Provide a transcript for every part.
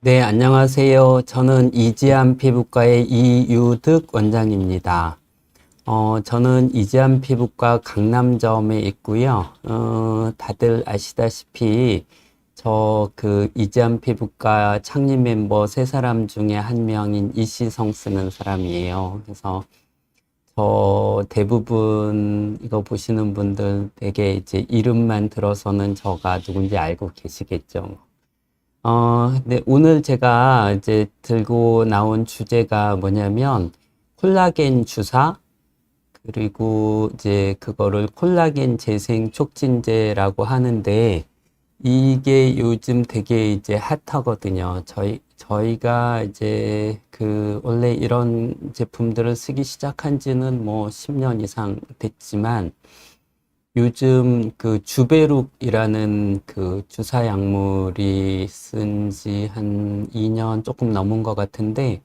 네, 안녕하세요. 저는 이지암 피부과의 이유득 원장입니다. 저는 이지암 피부과 강남점에 있고요. 다들 아시다시피 저 이지암 피부과 창립 멤버 세 사람 중에 한 명인 이시성 쓰는 사람이에요. 그래서 저 대부분 이거 보시는 분들 되게 이제 이름만 들어서는 저가 누군지 알고 계시겠죠. 근데 오늘 제가 이제 들고 나온 주제가 뭐냐면 콜라겐 주사, 그리고 이제 그거를 콜라겐 재생 촉진제라고 하는데 이게 요즘 되게 이제 핫하거든요. 저희가 이제 원래 이런 제품들을 쓰기 시작한 지는 뭐 10년 이상 됐지만 요즘 주베룩이라는 주사 약물이 쓴 지 한 2년 조금 넘은 것 같은데,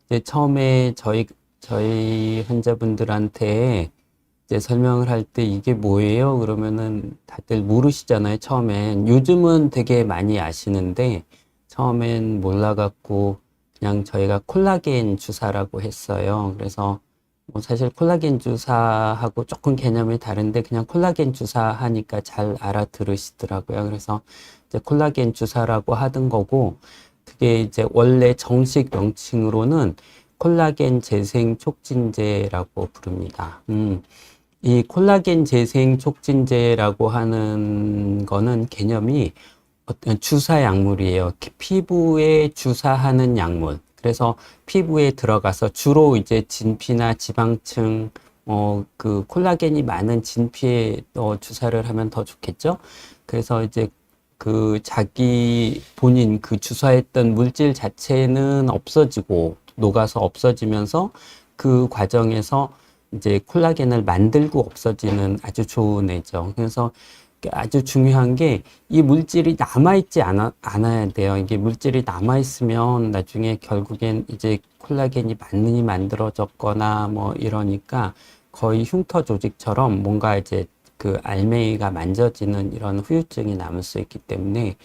이제 처음에 저희 환자분들한테 이제 설명을 할 때 이게 뭐예요? 그러면은 다들 모르시잖아요, 처음엔. 요즘은 되게 많이 아시는데, 처음엔 몰라갖고 그냥 저희가 콜라겐 주사라고 했어요. 그래서 뭐 사실 콜라겐 주사하고 조금 개념이 다른데 그냥 콜라겐 주사 하니까 잘 알아들으시더라고요. 그래서 이제 콜라겐 주사라고 하던 거고, 그게 이제 원래 정식 명칭으로는 콜라겐 재생 촉진제라고 부릅니다. 이 콜라겐 재생 촉진제라고 하는 거는 개념이 어떤 주사 약물이에요. 피부에 주사하는 약물. 그래서 피부에 들어가서 주로 이제 진피나 지방층, 콜라겐이 많은 진피에 주사를 하면 더 좋겠죠. 그래서 이제 자기 본인 주사했던 물질 자체는 없어지고 녹아서 없어지면서 그 과정에서 이제 콜라겐을 만들고 없어지는 아주 좋은 애죠. 그래서 아주 중요한 게 이 물질이 남아있지 않아야 돼요. 이게 물질이 남아있으면 나중에 결국엔 이제 콜라겐이 많이 만들어졌거나 뭐 이러니까 거의 흉터 조직처럼 뭔가 이제 알맹이가 만져지는 이런 후유증이 남을 수 있기 때문에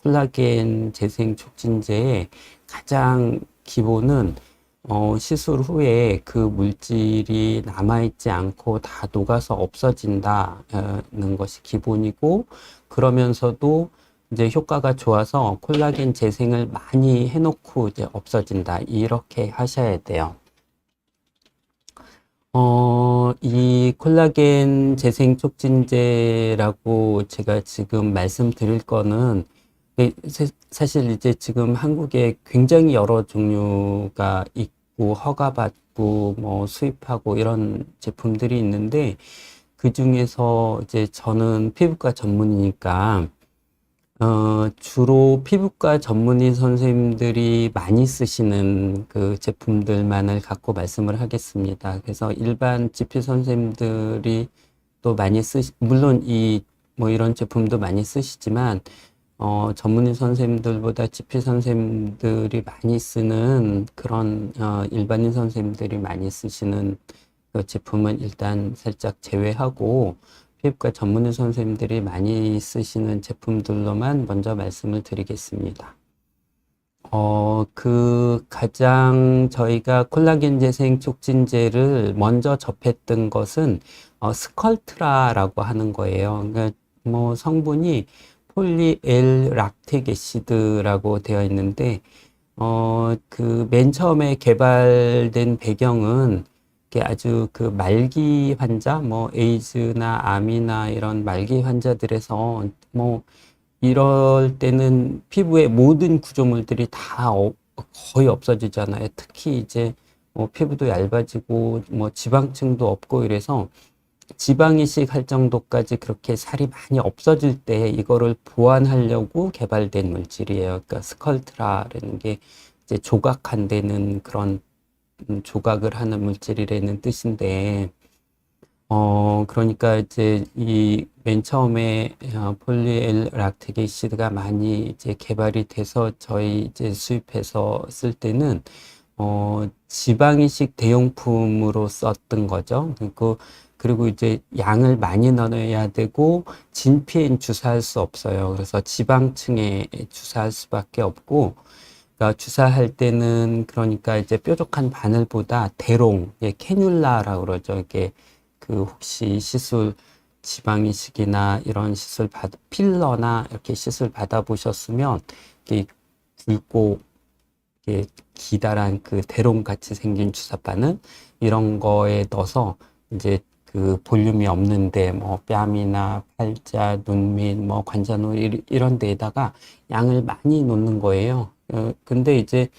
콜라겐 재생 촉진제의 가장 기본은 시술 후에 그 물질이 남아있지 않고 다 녹아서 없어진다는 것이 기본이고, 그러면서도 이제 효과가 좋아서 콜라겐 재생을 많이 해놓고 이제 없어진다. 이렇게 하셔야 돼요. 이 콜라겐 재생 촉진제라고 제가 지금 말씀드릴 거는 사실 이제 지금 한국에 굉장히 여러 종류가 있고 허가받고 뭐 수입하고 이런 제품들이 있는데, 그 중에서 이제 저는 피부과 전문이니까 주로 피부과 전문의 선생님들이 많이 쓰시는 그 제품들만을 갖고 말씀을 하겠습니다. 그래서 일반 GP 선생님들이 또 많이 물론 뭐 이런 제품도 많이 쓰시지만, 전문의 선생님들보다 GP 선생님들이 많이 쓰는 그런, 일반인 선생님들이 많이 쓰시는 그 제품은 일단 살짝 제외하고, 피부과 전문의 선생님들이 많이 쓰시는 제품들로만 먼저 말씀을 드리겠습니다. 가장 저희가 콜라겐 재생 촉진제를 먼저 접했던 것은, 스컬트라라고 하는 거예요. 그러니까 뭐 성분이 폴리엘 락텍 애시드라고 되어 있는데, 맨 처음에 개발된 배경은 아주 말기 환자, 뭐 에이즈나 암이나 이런 말기 환자들에서 뭐 이럴 때는 피부의 모든 구조물들이 다 거의 없어지잖아요. 특히 이제 뭐 피부도 얇아지고 뭐 지방층도 없고 이래서 지방 이식할 정도까지 그렇게 살이 많이 없어질 때 이거를 보완하려고 개발된 물질이에요. 그러니까 스컬트라라는 게 이제 조각한다는 그런 조각을 하는 물질이라는 뜻인데, 그러니까 이제 맨 처음에 폴리엘 락텍 애시드가 많이 이제 개발이 돼서 저희 이제 수입해서 쓸 때는 지방 이식 대용품으로 썼던 거죠. 그리고 이제 양을 많이 넣어야 되고 진피엔 주사할 수 없어요. 그래서 지방층에 주사할 수밖에 없고, 주사할 때는 그러니까 이제 뾰족한 바늘보다 대롱, 캐뉼라라고 그러죠. 이게 그 혹시 시술 지방 이식이나 이런 시술 필러나 이렇게 시술 받아보셨으면 이게 굵고 이게 기다란 그 대롱 같이 생긴 주사바늘 이런 거에 넣어서 이제 그 볼륨이 없는데 뭐 뺨이나 팔자, 눈 밑, 뭐 관자놀 이런 데에다가 양을 많이 놓는 거예요. 근데 이제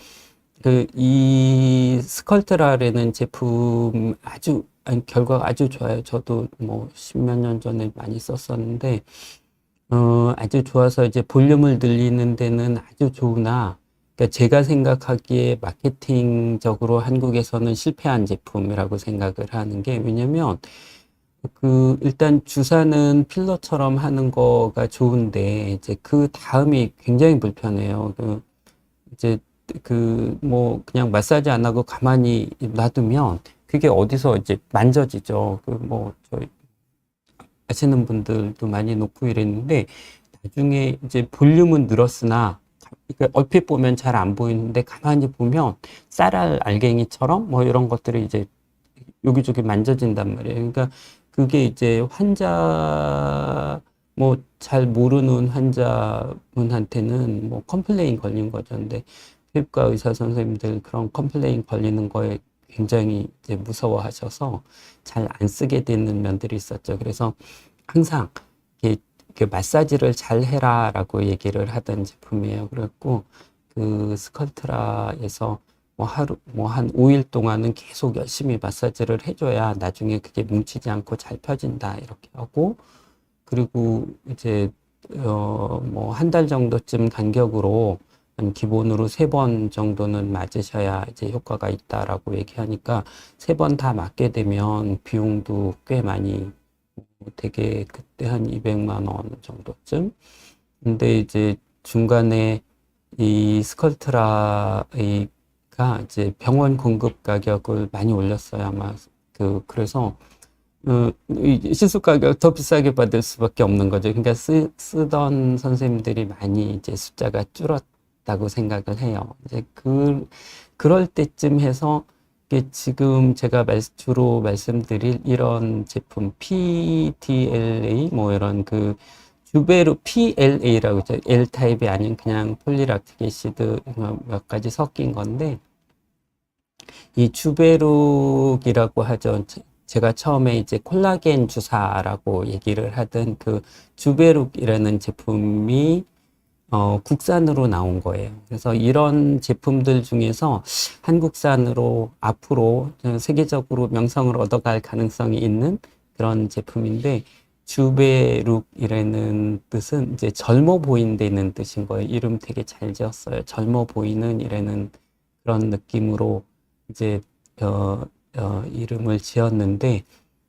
그 이 스컬트라라는 제품 아니, 결과가 아주 좋아요. 저도 뭐 십몇 년 전에 많이 썼었는데 아주 좋아서 이제 볼륨을 늘리는 데는 아주 좋으나 그러니까 제가 생각하기에 마케팅적으로 한국에서는 실패한 제품이라고 생각을 하는 게 왜냐면 그 일단 주사는 필러처럼 하는 거가 좋은데 이제 그 다음이 굉장히 불편해요. 이제 그 뭐 그냥 마사지 안 하고 가만히 놔두면 그게 어디서 이제 만져지죠. 그 뭐 저희 아시는 분들도 많이 놓고 이랬는데 나중에 이제 볼륨은 늘었으나 그러니까 얼핏 보면 잘 안 보이는데 가만히 보면 쌀알 알갱이처럼 뭐 이런 것들이 이제 여기저기 만져진단 말이에요. 그러니까 그게 이제 환자 뭐 잘 모르는 환자분한테는 뭐 컴플레인 걸린 거죠. 근데 피부과 의사 선생님들 그런 컴플레인 걸리는 거에 굉장히 이제 무서워하셔서 잘 안 쓰게 되는 면들이 있었죠. 그래서 항상 이렇게 마사지를 잘 해라라고 얘기를 하던 제품이에요. 그랬고 그 스컬트라에서 뭐 하루 뭐 한 5일 동안은 계속 열심히 마사지를 해줘야 나중에 그게 뭉치지 않고 잘 펴진다 이렇게 하고 그리고 이제 뭐 한 달 정도쯤 간격으로 한 기본으로 3번 정도는 맞으셔야 이제 효과가 있다라고 얘기하니까 3번 다 맞게 되면 비용도 꽤 많이 되게 그때 한 200만 원 정도쯤. 근데 이제 중간에 이 스컬트라가 이제 병원 공급 가격을 많이 올렸어요. 아마 그래서 이 시술 가격 더 비싸게 받을 수밖에 없는 거죠. 그러니까 쓰던 선생님들이 많이 이제 숫자가 줄었다고 생각을 해요. 이제 그럴 때쯤 해서 이게 지금 제가 주로 말씀드릴 이런 제품 PTLA 뭐 이런 그 주베르 PLA라고 있죠. L 타입이 아닌 그냥 폴리락틱 애시드 몇 가지 섞인 건데 이 주베룩이라고 하죠. 제가 처음에 이제 콜라겐 주사라고 얘기를 하던 그 주베룩이라는 제품이 국산으로 나온 거예요. 그래서 이런 제품들 중에서 한국산으로 앞으로 세계적으로 명성을 얻어갈 가능성이 있는 그런 제품인데 주베룩이라는 뜻은 이제 젊어 보인다는 뜻인 거예요. 이름 되게 잘 지었어요. 젊어 보이는 이라는 그런 느낌으로 이제 이름을 지었는데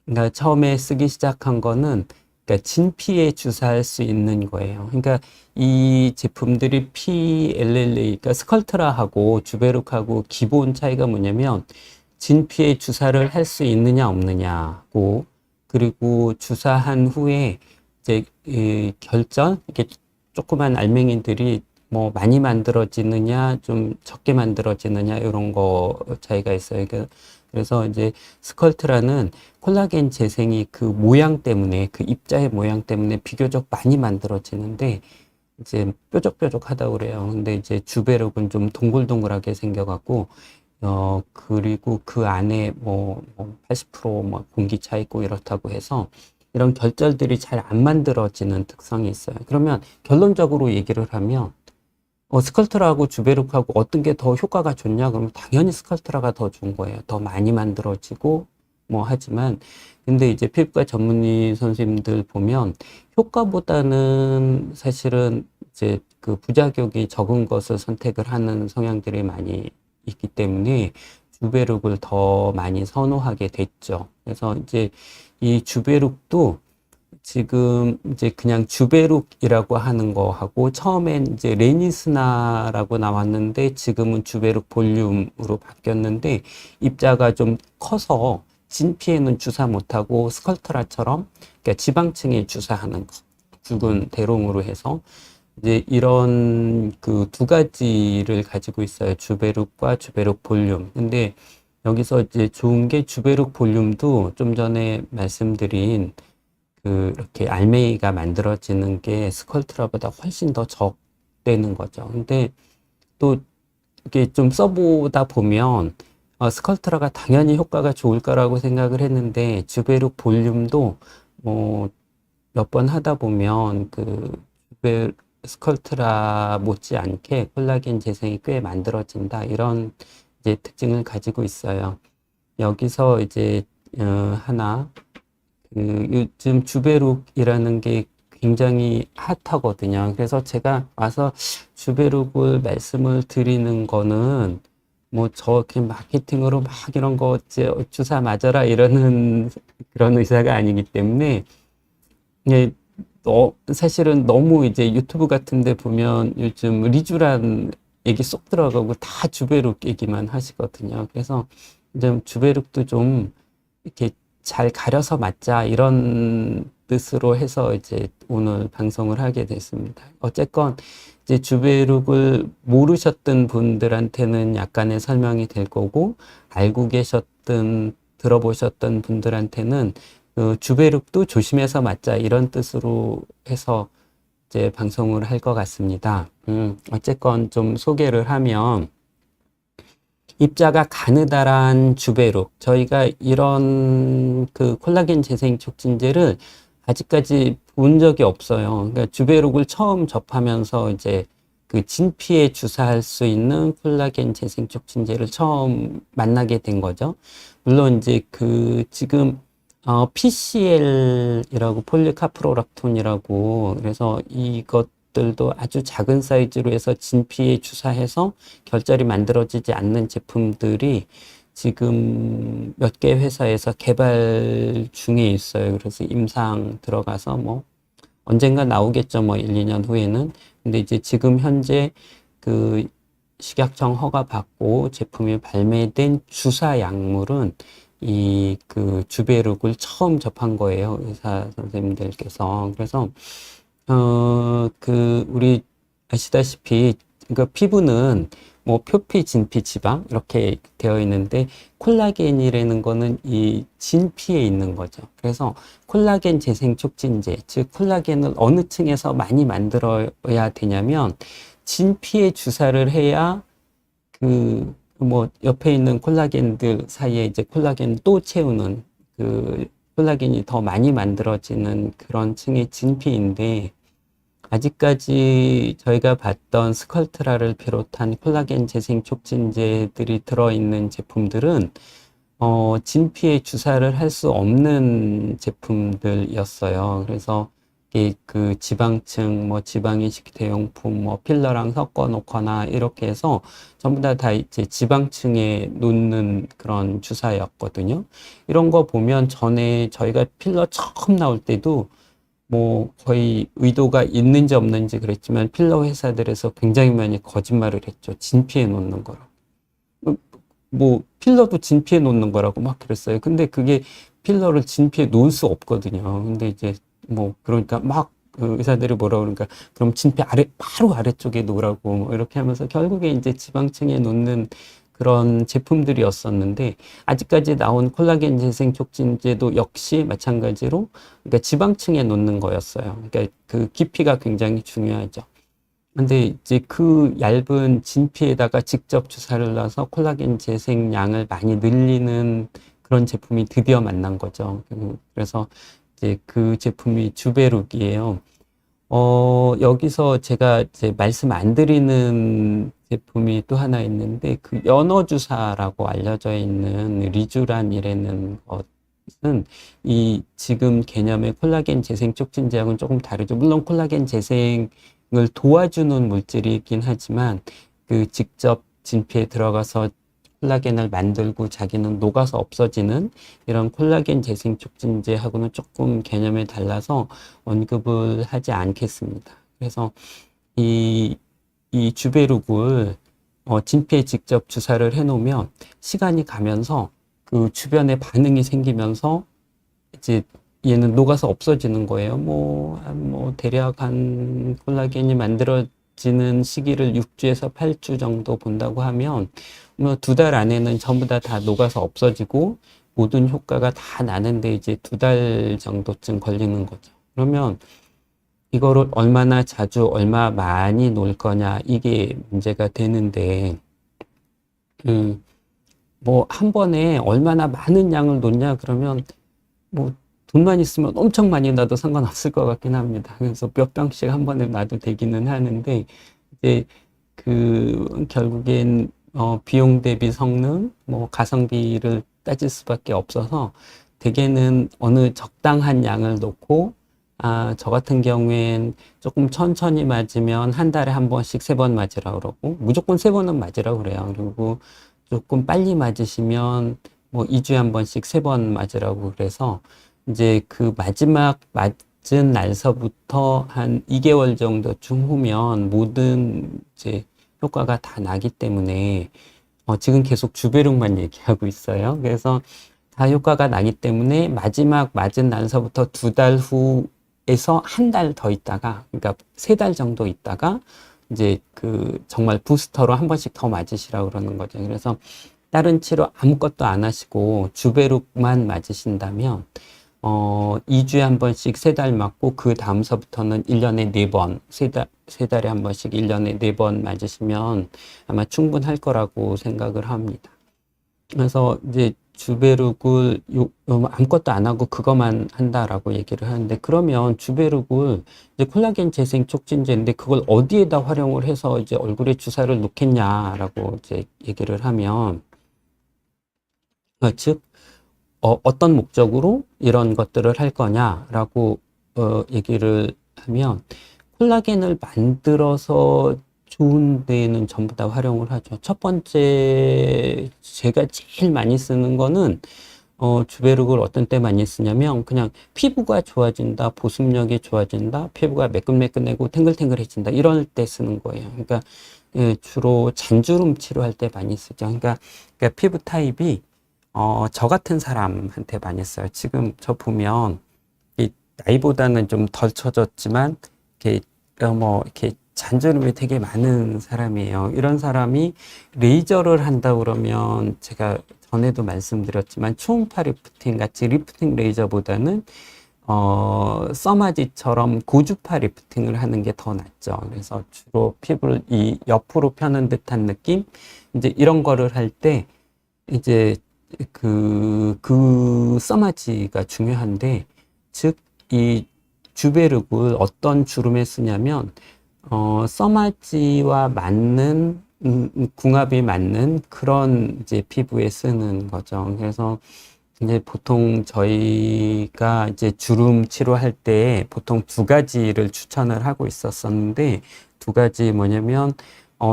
그러니까 처음에 쓰기 시작한 거는 그러니까 진피에 주사할 수 있는 거예요. 그러니까 이 제품들이 PLLA, 그러니까 스컬트라하고 주베룩하고 기본 차이가 뭐냐면 진피에 주사를 할 수 있느냐 없느냐고 그리고 주사한 후에 이제 결절 이렇게 조그만 알맹이들이 뭐 많이 만들어지느냐 좀 적게 만들어지느냐 이런 거 차이가 있어요. 그래서 이제 스컬트라는 콜라겐 재생이 그 모양 때문에 그 입자의 모양 때문에 비교적 많이 만들어지는데 이제 뾰족뾰족하다고 그래요. 근데 이제 주베룩은 좀 동글동글하게 생겨갖고 그리고 그 안에 뭐 80%뭐 공기 차 있고 이렇다고 해서 이런 결절들이 잘 안 만들어지는 특성이 있어요. 그러면 결론적으로 얘기를 하면 스컬트라하고 주베룩하고 어떤 게 더 효과가 좋냐? 그러면 당연히 스컬트라가 더 좋은 거예요. 더 많이 만들어지고 뭐 하지만 근데 이제 피부과 전문의 선생님들 보면 효과보다는 사실은 이제 그 부작용이 적은 것을 선택을 하는 성향들이 많이 있기 때문에 주베룩을 더 많이 선호하게 됐죠. 그래서 이제 이 주베룩도 지금 이제 그냥 주베룩이라고 하는 거하고 처음엔 이제 레니스나라고 나왔는데 지금은 주베룩 볼륨으로 바뀌었는데 입자가 좀 커서 진피에는 주사 못하고 스컬트라처럼 그러니까 지방층에 주사하는 거 굵은 대롱으로 해서 이제 이런 그 두 가지를 가지고 있어요. 주베룩과 주베룩 볼륨. 근데 여기서 이제 좋은 게 주베룩 볼륨도 좀 전에 말씀드린 그 이렇게 알맹이가 만들어지는 게 스컬트라보다 훨씬 더 적되는 거죠. 근데 또 이렇게 좀 써보다 보면 스컬트라가 당연히 효과가 좋을 거라고 생각을 했는데 주베룩 볼륨도 뭐 몇 번 하다 보면 그 주베 스컬트라 못지않게 콜라겐 재생이 꽤 만들어진다 이런 이제 특징을 가지고 있어요. 여기서 이제 하나 그 요즘 주베룩이라는 게 굉장히 핫하거든요. 그래서 제가 와서 주베룩을 말씀을 드리는 거는 뭐 저렇게 마케팅으로 막 이런 거 주사 맞아라 이러는 그런 의사가 아니기 때문에 예, 사실은 너무 이제 유튜브 같은 데 보면 요즘 리쥬란 얘기 쏙 들어가고 다 주베룩 얘기만 하시거든요. 그래서 이제 주베룩도 좀 이렇게 잘 가려서 맞자 이런 뜻으로 해서 이제 오늘 방송을 하게 됐습니다. 어쨌건 이제 주베룩을 모르셨던 분들한테는 약간의 설명이 될 거고 알고 계셨던 들어보셨던 분들한테는 그 주베룩도 조심해서 맞자 이런 뜻으로 해서 이제 방송을 할 것 같습니다. 어쨌건 좀 소개를 하면 입자가 가느다란 주베룩 저희가 이런 그 콜라겐 재생 촉진제를 아직까지 본 적이 없어요. 그러니까 주베룩을 처음 접하면서 이제 그 진피에 주사할 수 있는 콜라겐 재생 촉진제를 처음 만나게 된 거죠. 물론 이제 그 지금 PCL이라고 폴리카프로락톤이라고 그래서 이것들도 아주 작은 사이즈로 해서 진피에 주사해서 결절이 만들어지지 않는 제품들이 지금 몇 개 회사에서 개발 중에 있어요. 그래서 임상 들어가서 뭐 언젠가 나오겠죠. 뭐 1, 2년 후에는. 근데 이제 지금 현재 그 식약청 허가 받고 제품이 발매된 주사 약물은 이 그 주베룩을 처음 접한 거예요. 의사 선생님들께서. 그래서 그 우리 아시다시피 그 피부는 뭐 표피, 진피, 지방 이렇게 되어 있는데 콜라겐이라는 거는 이 진피에 있는 거죠. 그래서 콜라겐 재생 촉진제, 즉 콜라겐을 어느 층에서 많이 만들어야 되냐면 진피에 주사를 해야 그 뭐 옆에 있는 콜라겐들 사이에 이제 콜라겐 또 채우는 그 콜라겐이 더 많이 만들어지는 그런 층의 진피인데 아직까지 저희가 봤던 스컬트라를 비롯한 콜라겐 재생 촉진제들이 들어있는 제품들은 진피에 주사를 할 수 없는 제품들이었어요. 그래서 그 지방층, 뭐 지방이식 대용품, 뭐 필러랑 섞어 놓거나 이렇게 해서 전부 다 이제 지방층에 놓는 그런 주사였거든요. 이런 거 보면 전에 저희가 필러 처음 나올 때도 뭐 거의 의도가 있는지 없는지 그랬지만 필러 회사들에서 굉장히 많이 거짓말을 했죠. 진피에 놓는 거라고. 뭐 필러도 진피에 놓는 거라고 막 그랬어요. 근데 그게 필러를 진피에 놓을 수 없거든요. 근데 이제 뭐 그러니까 막 그 의사들이 뭐라 그러니까 그럼 진피 아래 바로 아래쪽에 놓으라고 뭐 이렇게 하면서 결국에 이제 지방층에 놓는 그런 제품들이었었는데 아직까지 나온 콜라겐 재생 촉진제도 역시 마찬가지로 그러니까 지방층에 놓는 거였어요. 그러니까 그 깊이가 굉장히 중요하죠. 근데 이제 그 얇은 진피에다가 직접 주사를 놔서 콜라겐 재생량을 많이 늘리는 그런 제품이 드디어 만난 거죠. 그래서 이제 그 제품이 주베룩이에요. 여기서 제가 이제 말씀 안 드리는 제품이 또 하나 있는데 그 연어 주사라고 알려져 있는 리쥬란이라는 것은 이 지금 개념의 콜라겐 재생 촉진제하고는 조금 다르죠. 물론 콜라겐 재생을 도와주는 물질이긴 하지만 그 직접 진피에 들어가서 콜라겐을 만들고 자기는 녹아서 없어지는 이런 콜라겐 재생 촉진제하고는 조금 개념이 달라서 언급을 하지 않겠습니다. 그래서 이 주베룩을 진피에 직접 주사를 해 놓으면 시간이 가면서 그 주변에 반응이 생기면서 이제 얘는 녹아서 없어지는 거예요. 뭐 대략 한 콜라겐이 만들어지는 시기를 6주에서 8주 정도 본다고 하면 뭐 2달 안에는 전부 다 녹아서 없어지고 모든 효과가 다 나는데 이제 2달 정도쯤 걸리는 거죠. 그러면 이거를 얼마나 자주, 얼마 많이 놓을 거냐, 이게 문제가 되는데, 뭐, 한 번에 얼마나 많은 양을 놓냐, 그러면, 뭐, 돈만 있으면 엄청 많이 놔도 상관없을 것 같긴 합니다. 그래서 몇 병씩 한 번에 놔도 되기는 하는데, 이제, 결국엔, 비용 대비 성능, 뭐, 가성비를 따질 수밖에 없어서, 대개는 어느 적당한 양을 놓고, 저 같은 경우엔 조금 천천히 맞으면 한 달에 한 번씩 3번 맞으라고 그러고, 무조건 3번은 맞으라고 그래요. 그리고 조금 빨리 맞으시면 뭐 2주에 한 번씩 3번 맞으라고 그래서, 이제 그 마지막 맞은 날서부터 한 2개월 정도쯤 후면 모든 이제 효과가 다 나기 때문에, 지금 계속 주베룩만 얘기하고 있어요. 그래서 다 효과가 나기 때문에 마지막 맞은 날서부터 2달 후에서 한 달 더 있다가, 그러니까 3달 정도 있다가 이제 정말 부스터로 한 번씩 더 맞으시라고 그러는 거죠. 그래서 다른 치료 아무것도 안 하시고 주베룩만 맞으신다면 2주에 한 번씩 3달 맞고, 그 다음서부터는 1년에 4번, 3달에 한 번씩 1년에 4번 맞으시면 아마 충분할 거라고 생각을 합니다. 그래서 이제 주베룩을 아무것도 안 하고 그것만 한다라고 얘기를 하는데, 그러면 주베룩을 이제 콜라겐 재생 촉진제인데 그걸 어디에다 활용을 해서 이제 얼굴에 주사를 놓겠냐라고 이제 얘기를 하면, 즉 어떤 목적으로 이런 것들을 할 거냐라고 얘기를 하면, 콜라겐을 만들어서 좋은 데에는 전부 다 활용을 하죠. 첫 번째, 제가 제일 많이 쓰는 거는 주베룩을 어떤 때 많이 쓰냐면, 그냥 피부가 좋아진다, 보습력이 좋아진다, 피부가 매끈매끈하고 탱글탱글해진다, 이럴 때 쓰는 거예요. 그러니까 주로 잔주름 치료할 때 많이 쓰죠. 그러니까 피부 타입이 저 같은 사람한테 많이 써요. 지금 저 보면 이 나이보다는 좀 덜 처졌지만 이렇게 잔주름이 되게 많은 사람이에요. 이런 사람이 레이저를 한다 그러면, 제가 전에도 말씀드렸지만 초음파 리프팅 같이 리프팅 레이저보다는 써마지처럼 고주파 리프팅을 하는 게 더 낫죠. 그래서 주로 피부를 이 옆으로 펴는 듯한 느낌, 이제 이런 거를 할 때 이제 써마지가 중요한데, 즉 이 주베룩을 어떤 주름에 쓰냐면, 써마지와 맞는, 궁합이 맞는 그런 이제 피부에 쓰는 거죠. 그래서 이제 보통 저희가 이제 주름 치료할 때 보통 2가지를 추천을 하고 있었었는데, 2가지 뭐냐면,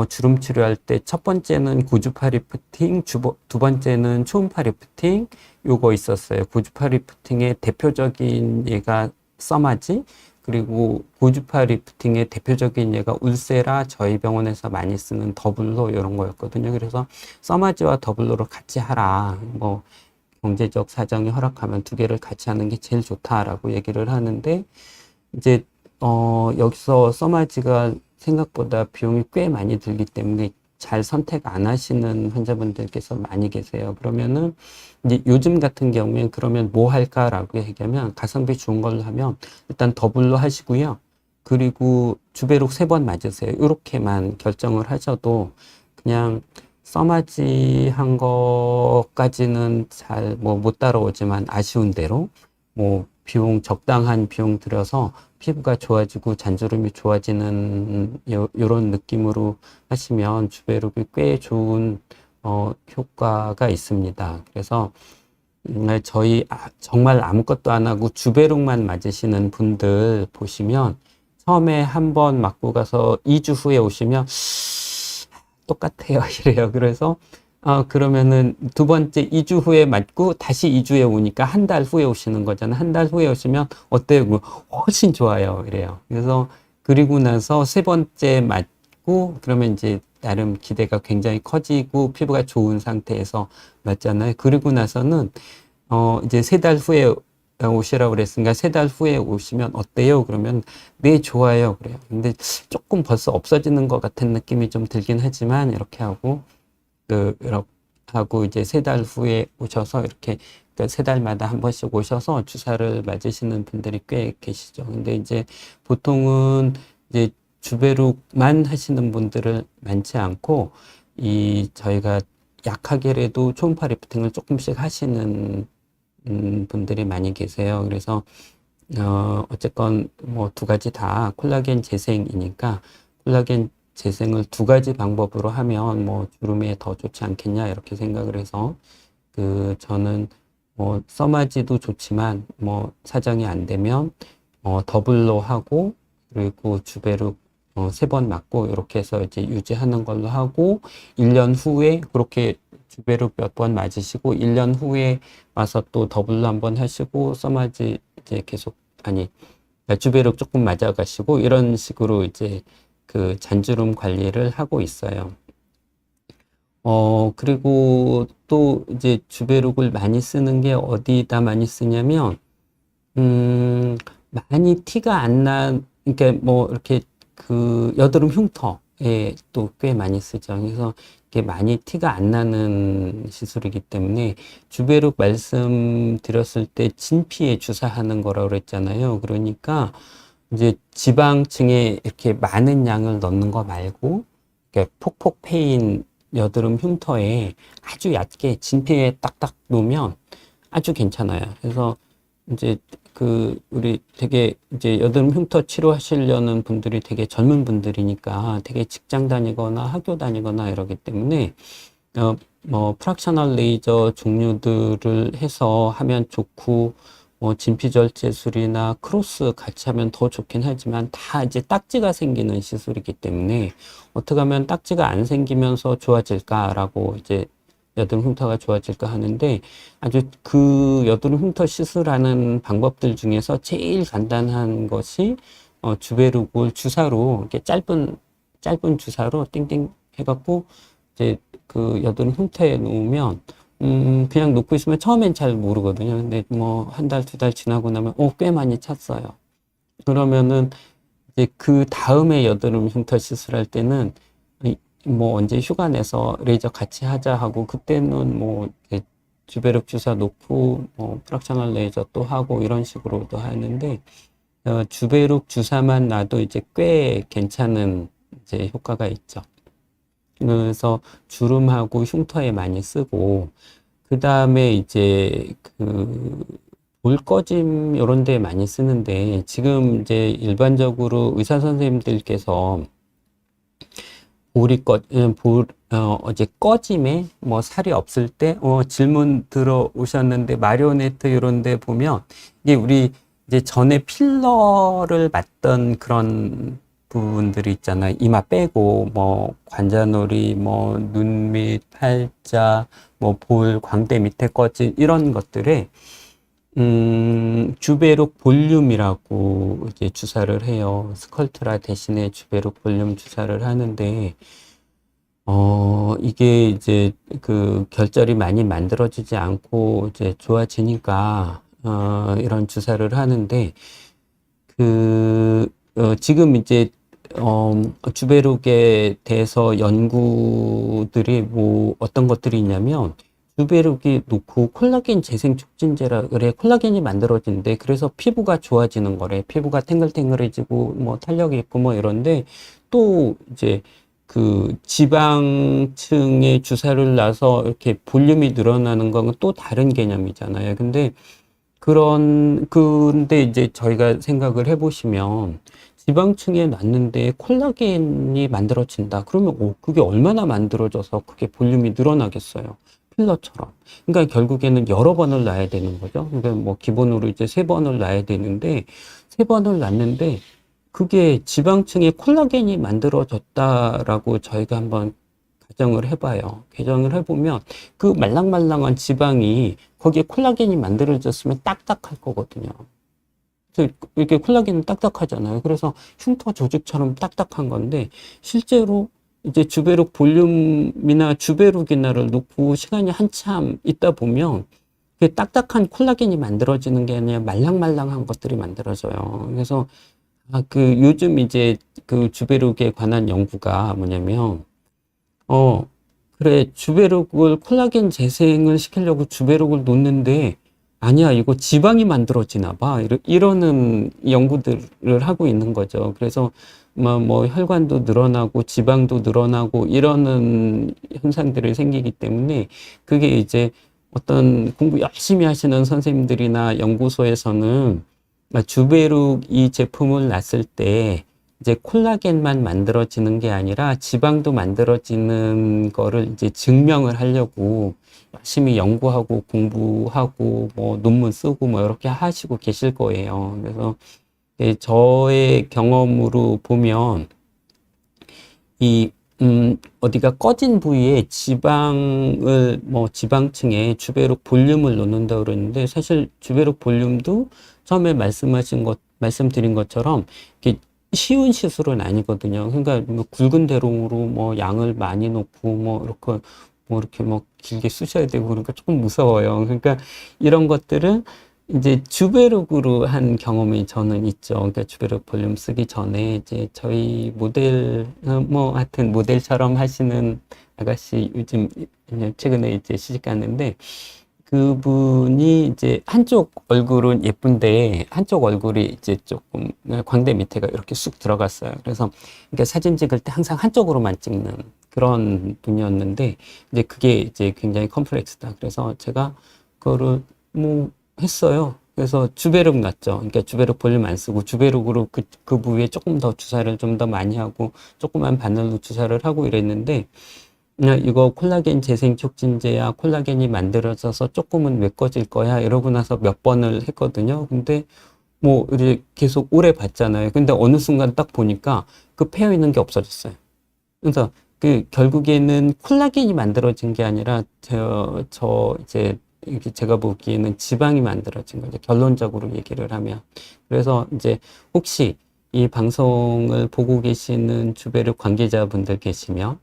주름 치료할 때 첫 번째는 고주파 리프팅, 두 번째는 초음파 리프팅, 요거 있었어요. 고주파 리프팅의 대표적인 예가 써마지, 그리고 고주파 리프팅의 대표적인 예가 울세라, 저희 병원에서 많이 쓰는 더블로, 이런 거였거든요. 그래서 써마지와 더블로를 같이 하라, 뭐 경제적 사정이 허락하면 2개를 같이 하는 게 제일 좋다라고 얘기를 하는데, 이제 여기서 써마지가 생각보다 비용이 꽤 많이 들기 때문에 잘 선택 안 하시는 환자분들께서 많이 계세요. 그러면은 이제 요즘 같은 경우엔 그러면 뭐 할까라고 얘기하면, 가성비 좋은 걸로 하면 일단 더블로 하시고요. 그리고 주베룩 3번 맞으세요. 이렇게만 결정을 하셔도, 그냥 써마지 한 거까지는 잘 못 따라오지만 아쉬운 대로 뭐 적당한 비용 들여서 피부가 좋아지고 잔주름이 좋아지는 요런 느낌으로 하시면 주베룩이 꽤 좋은 효과가 있습니다. 그래서 저희 정말 아무것도 안 하고 주베룩만 맞으시는 분들 보시면, 처음에 한 번 맞고 가서 2주 후에 오시면 똑같아요, 이래요. 그래서 그러면은 2번째 2주 후에 맞고 다시 2주에 오니까 한 달 후에 오시는 거잖아요. 한 달 후에 오시면 어때요? 훨씬 좋아요, 이래요. 그래서 그리고 나서 3번째 맞고, 그러면 이제 나름 기대가 굉장히 커지고 피부가 좋은 상태에서 맞잖아요. 그리고 나서는 이제 3달 후에 오시라고 그랬으니까 3달 후에 오시면 어때요? 그러면 네, 좋아요. 그래요. 근데 조금 벌써 없어지는 것 같은 느낌이 좀 들긴 하지만 이렇게 하고 이렇게 하고 이제 3달 후에 오셔서 이렇게 3달마다 한 번씩 오셔서 주사를 맞으시는 분들이 꽤 계시죠. 근데 이제 보통은 이제 주베룩만 하시는 분들은 많지 않고 저희가 약하게라도 초음파 리프팅을 조금씩 하시는 분들이 많이 계세요. 그래서 어쨌건 뭐 2가지 다 콜라겐 재생이니까 콜라겐 재생을 2가지 방법으로 하면 뭐 주름에 더 좋지 않겠냐 이렇게 생각을 해서 저는 뭐 써마지도 좋지만 뭐 사정이 안 되면 더블로 하고 그리고 주베룩 3번 맞고 이렇게 해서 이제 유지하는 걸로 하고 1년 후에 그렇게 주베룩 몇 번 맞으시고 1년 후에 와서 또 더블로 한번 하시고 써마지 이제 계속 아니 주베룩 조금 맞아가시고 이런 식으로 이제 잔주름 관리를 하고 있어요. 그리고 또 이제 주베룩을 많이 쓰는 게 어디다 많이 쓰냐면, 많이 티가 안 그러니까 뭐 이렇게 여드름 흉터에 또 꽤 많이 쓰죠. 그래서 이게 많이 티가 안 나는 시술이기 때문에 주베룩 말씀드렸을 때 진피에 주사하는 거라고 그랬잖아요. 그러니까 이제 지방층에 이렇게 많은 양을 넣는 거 말고, 이렇게 폭폭 패인 여드름 흉터에 아주 얕게 진피에 딱딱 놓으면 아주 괜찮아요. 그래서 이제 우리 되게 이제 여드름 흉터 치료하시려는 분들이 되게 젊은 분들이니까 되게 직장 다니거나 학교 다니거나 이러기 때문에 뭐 프락셔널 레이저 종류들을 해서 하면 좋고 뭐 진피절제술이나 크로스 같이 하면 더 좋긴 하지만 다 이제 딱지가 생기는 시술이기 때문에 어떻게 하면 딱지가 안 생기면서 좋아질까라고 이제 여드름 흉터가 좋아질까 하는데 아주 여드름 흉터 시술하는 방법들 중에서 제일 간단한 것이 주베룩을 주사로 이렇게 짧은 주사로 띵띵 해갖고 이제 여드름 흉터에 놓으면 그냥 놓고 있으면 처음엔 잘 모르거든요. 근데 뭐 1달, 2달 지나고 나면 꽤 많이 찼어요. 그러면은 이제 다음에 여드름 흉터 시술할 때는 뭐 언제 휴가 내서 레이저 같이 하자 하고 그때는 뭐 주베룩 주사 놓고 뭐 프락셔널 레이저 또 하고 이런 식으로도 하는데 주베룩 주사만 놔도 이제 꽤 괜찮은 이제 효과가 있죠. 그래서 주름하고 흉터에 많이 쓰고 그 다음에 이제 볼 꺼짐 이런 데 많이 쓰는데 지금 이제 일반적으로 의사 선생님들께서 이제 꺼짐에 뭐 살이 없을 때 질문 들어오셨는데 마리오네트 이런 데 보면 이게 우리 이제 전에 필러를 맞던 그런 부분들이 있잖아요. 이마 빼고 뭐 관자놀이, 뭐 눈밑, 팔자, 뭐 볼, 광대 밑에 꺼짐 이런 것들에 주베룩 볼륨이라고 이제 주사를 해요. 스컬트라 대신에 주베룩 볼륨 주사를 하는데, 이게 이제 결절이 많이 만들어지지 않고 이제 좋아지니까, 이런 주사를 하는데, 지금 이제, 주베룩에 대해서 연구들이 뭐 어떤 것들이 있냐면, 주베룩이 놓고 콜라겐 재생 촉진제라 그래. 콜라겐이 만들어진대. 그래서 피부가 좋아지는 거래. 피부가 탱글탱글해지고 뭐 탄력이 있고 뭐 이런데 또 이제 지방층에 주사를 놔서 이렇게 볼륨이 늘어나는 건 또 다른 개념이잖아요. 근데 이제 저희가 생각을 해보시면 지방층에 놨는데 콜라겐이 만들어진다. 그러면 그게 얼마나 만들어져서 그게 볼륨이 늘어나겠어요. 필러처럼. 그러니까 결국에는 여러 번을 놔야 되는 거죠. 그러니까 뭐 기본으로 이제 3번을 놔야 되는데 3번을 놨는데 그게 지방층에 콜라겐이 만들어졌다라고 저희가 한번 가정을 해봐요. 가정을 해보면 말랑말랑한 지방이 거기에 콜라겐이 만들어졌으면 딱딱할 거거든요. 이렇게 콜라겐은 딱딱하잖아요. 그래서 흉터 조직처럼 딱딱한 건데 실제로 이제 주베룩 볼륨이나 주베룩이나를 놓고 시간이 한참 있다 보면 그 딱딱한 콜라겐이 만들어지는 게 아니라 말랑말랑한 것들이 만들어져요. 그래서 요즘 이제 그 주베룩에 관한 연구가 뭐냐면, 그래, 주베룩을 콜라겐 재생을 시키려고 주베룩을 놓는데, 아니야, 이거 지방이 만들어지나 봐. 이러는 연구들을 하고 있는 거죠. 그래서 뭐 혈관도 늘어나고 지방도 늘어나고 이러는 현상들이 생기기 때문에 그게 이제 어떤 공부 열심히 하시는 선생님들이나 연구소에서는 주베룩 이 제품을 놨을 때 이제 콜라겐만 만들어지는 게 아니라 지방도 만들어지는 거를 이제 증명을 하려고 열심히 연구하고 공부하고 뭐 논문 쓰고 뭐 이렇게 하시고 계실 거예요. 그래서 저의 경험으로 보면 이 어디가 꺼진 부위에 지방을 뭐 지방층에 주베룩 볼륨을 놓는다 그러는데 사실 주베룩 볼륨도 처음에 말씀드린 것처럼 이렇게 쉬운 시술은 아니거든요. 그러니까 뭐 굵은 대롱으로 뭐 양을 많이 놓고 이렇게 뭐 길게 쑤셔야 되고 그러니까 조금 무서워요. 그러니까 이런 것들은 이제 주베룩으로 한 경험이 저는 있죠. 그러니까 주베룩 볼륨 쓰기 전에 이제 저희 모델, 뭐 하여튼 모델처럼 하시는 아가씨 요즘 최근에 이제 시집 갔는데 그분이 이제 한쪽 얼굴은 예쁜데 한쪽 얼굴이 이제 조금 광대 밑에가 이렇게 쑥 들어갔어요. 그래서 그러니까 사진 찍을 때 항상 한쪽으로만 찍는 그런 분이었는데 이제 그게 이제 굉장히 컴플렉스다. 그래서 제가 그거를 뭐 했어요. 그래서 주베룩 놨죠. 그러니까 주베룩 볼륨 안 쓰고 주베룩으로 그 부위에 조금 더 주사를 좀 더 많이 하고 조그만 바늘로 주사를 하고 이랬는데 그냥 이거 콜라겐 재생 촉진제야 콜라겐이 만들어져서 조금은 메꿔질 거야 이러고 나서 몇 번을 했거든요. 근데 뭐 이렇게 계속 오래 봤잖아요. 근데 어느 순간 딱 보니까 그 패여 있는 게 없어졌어요. 그래서 그 결국에는 콜라겐이 만들어진 게 아니라 저 이제 이게 제가 보기에는 지방이 만들어진 거죠. 결론적으로 얘기를 하면. 그래서 이제 혹시 이 방송을 보고 계시는 주베룩 관계자분들 계시면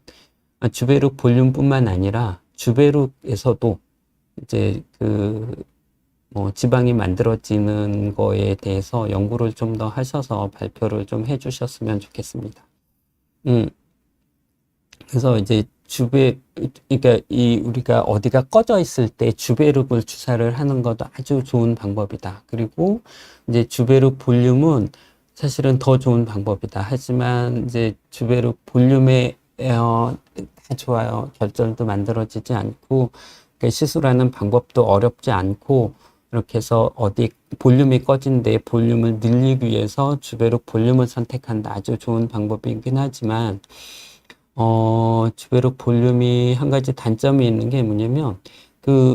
주베룩 볼륨뿐만 아니라 주베룩에서도 이제 뭐 지방이 만들어지는 거에 대해서 연구를 좀 더 하셔서 발표를 좀 해주셨으면 좋겠습니다. 그래서 이제 그러니까 우리가 어디가 꺼져 있을 때 주베룩을 주사를 하는 것도 아주 좋은 방법이다. 그리고 이제 주베룩 볼륨은 사실은 더 좋은 방법이다. 하지만 이제 주베룩 볼륨에 다 좋아요. 결절도 만들어지지 않고 그러니까 시술하는 방법도 어렵지 않고 이렇게 해서 어디 볼륨이 꺼진 데 볼륨을 늘리기 위해서 주베룩 볼륨을 선택한다. 아주 좋은 방법이긴 하지만 주베룩 볼륨이 한 가지 단점이 있는 게 뭐냐면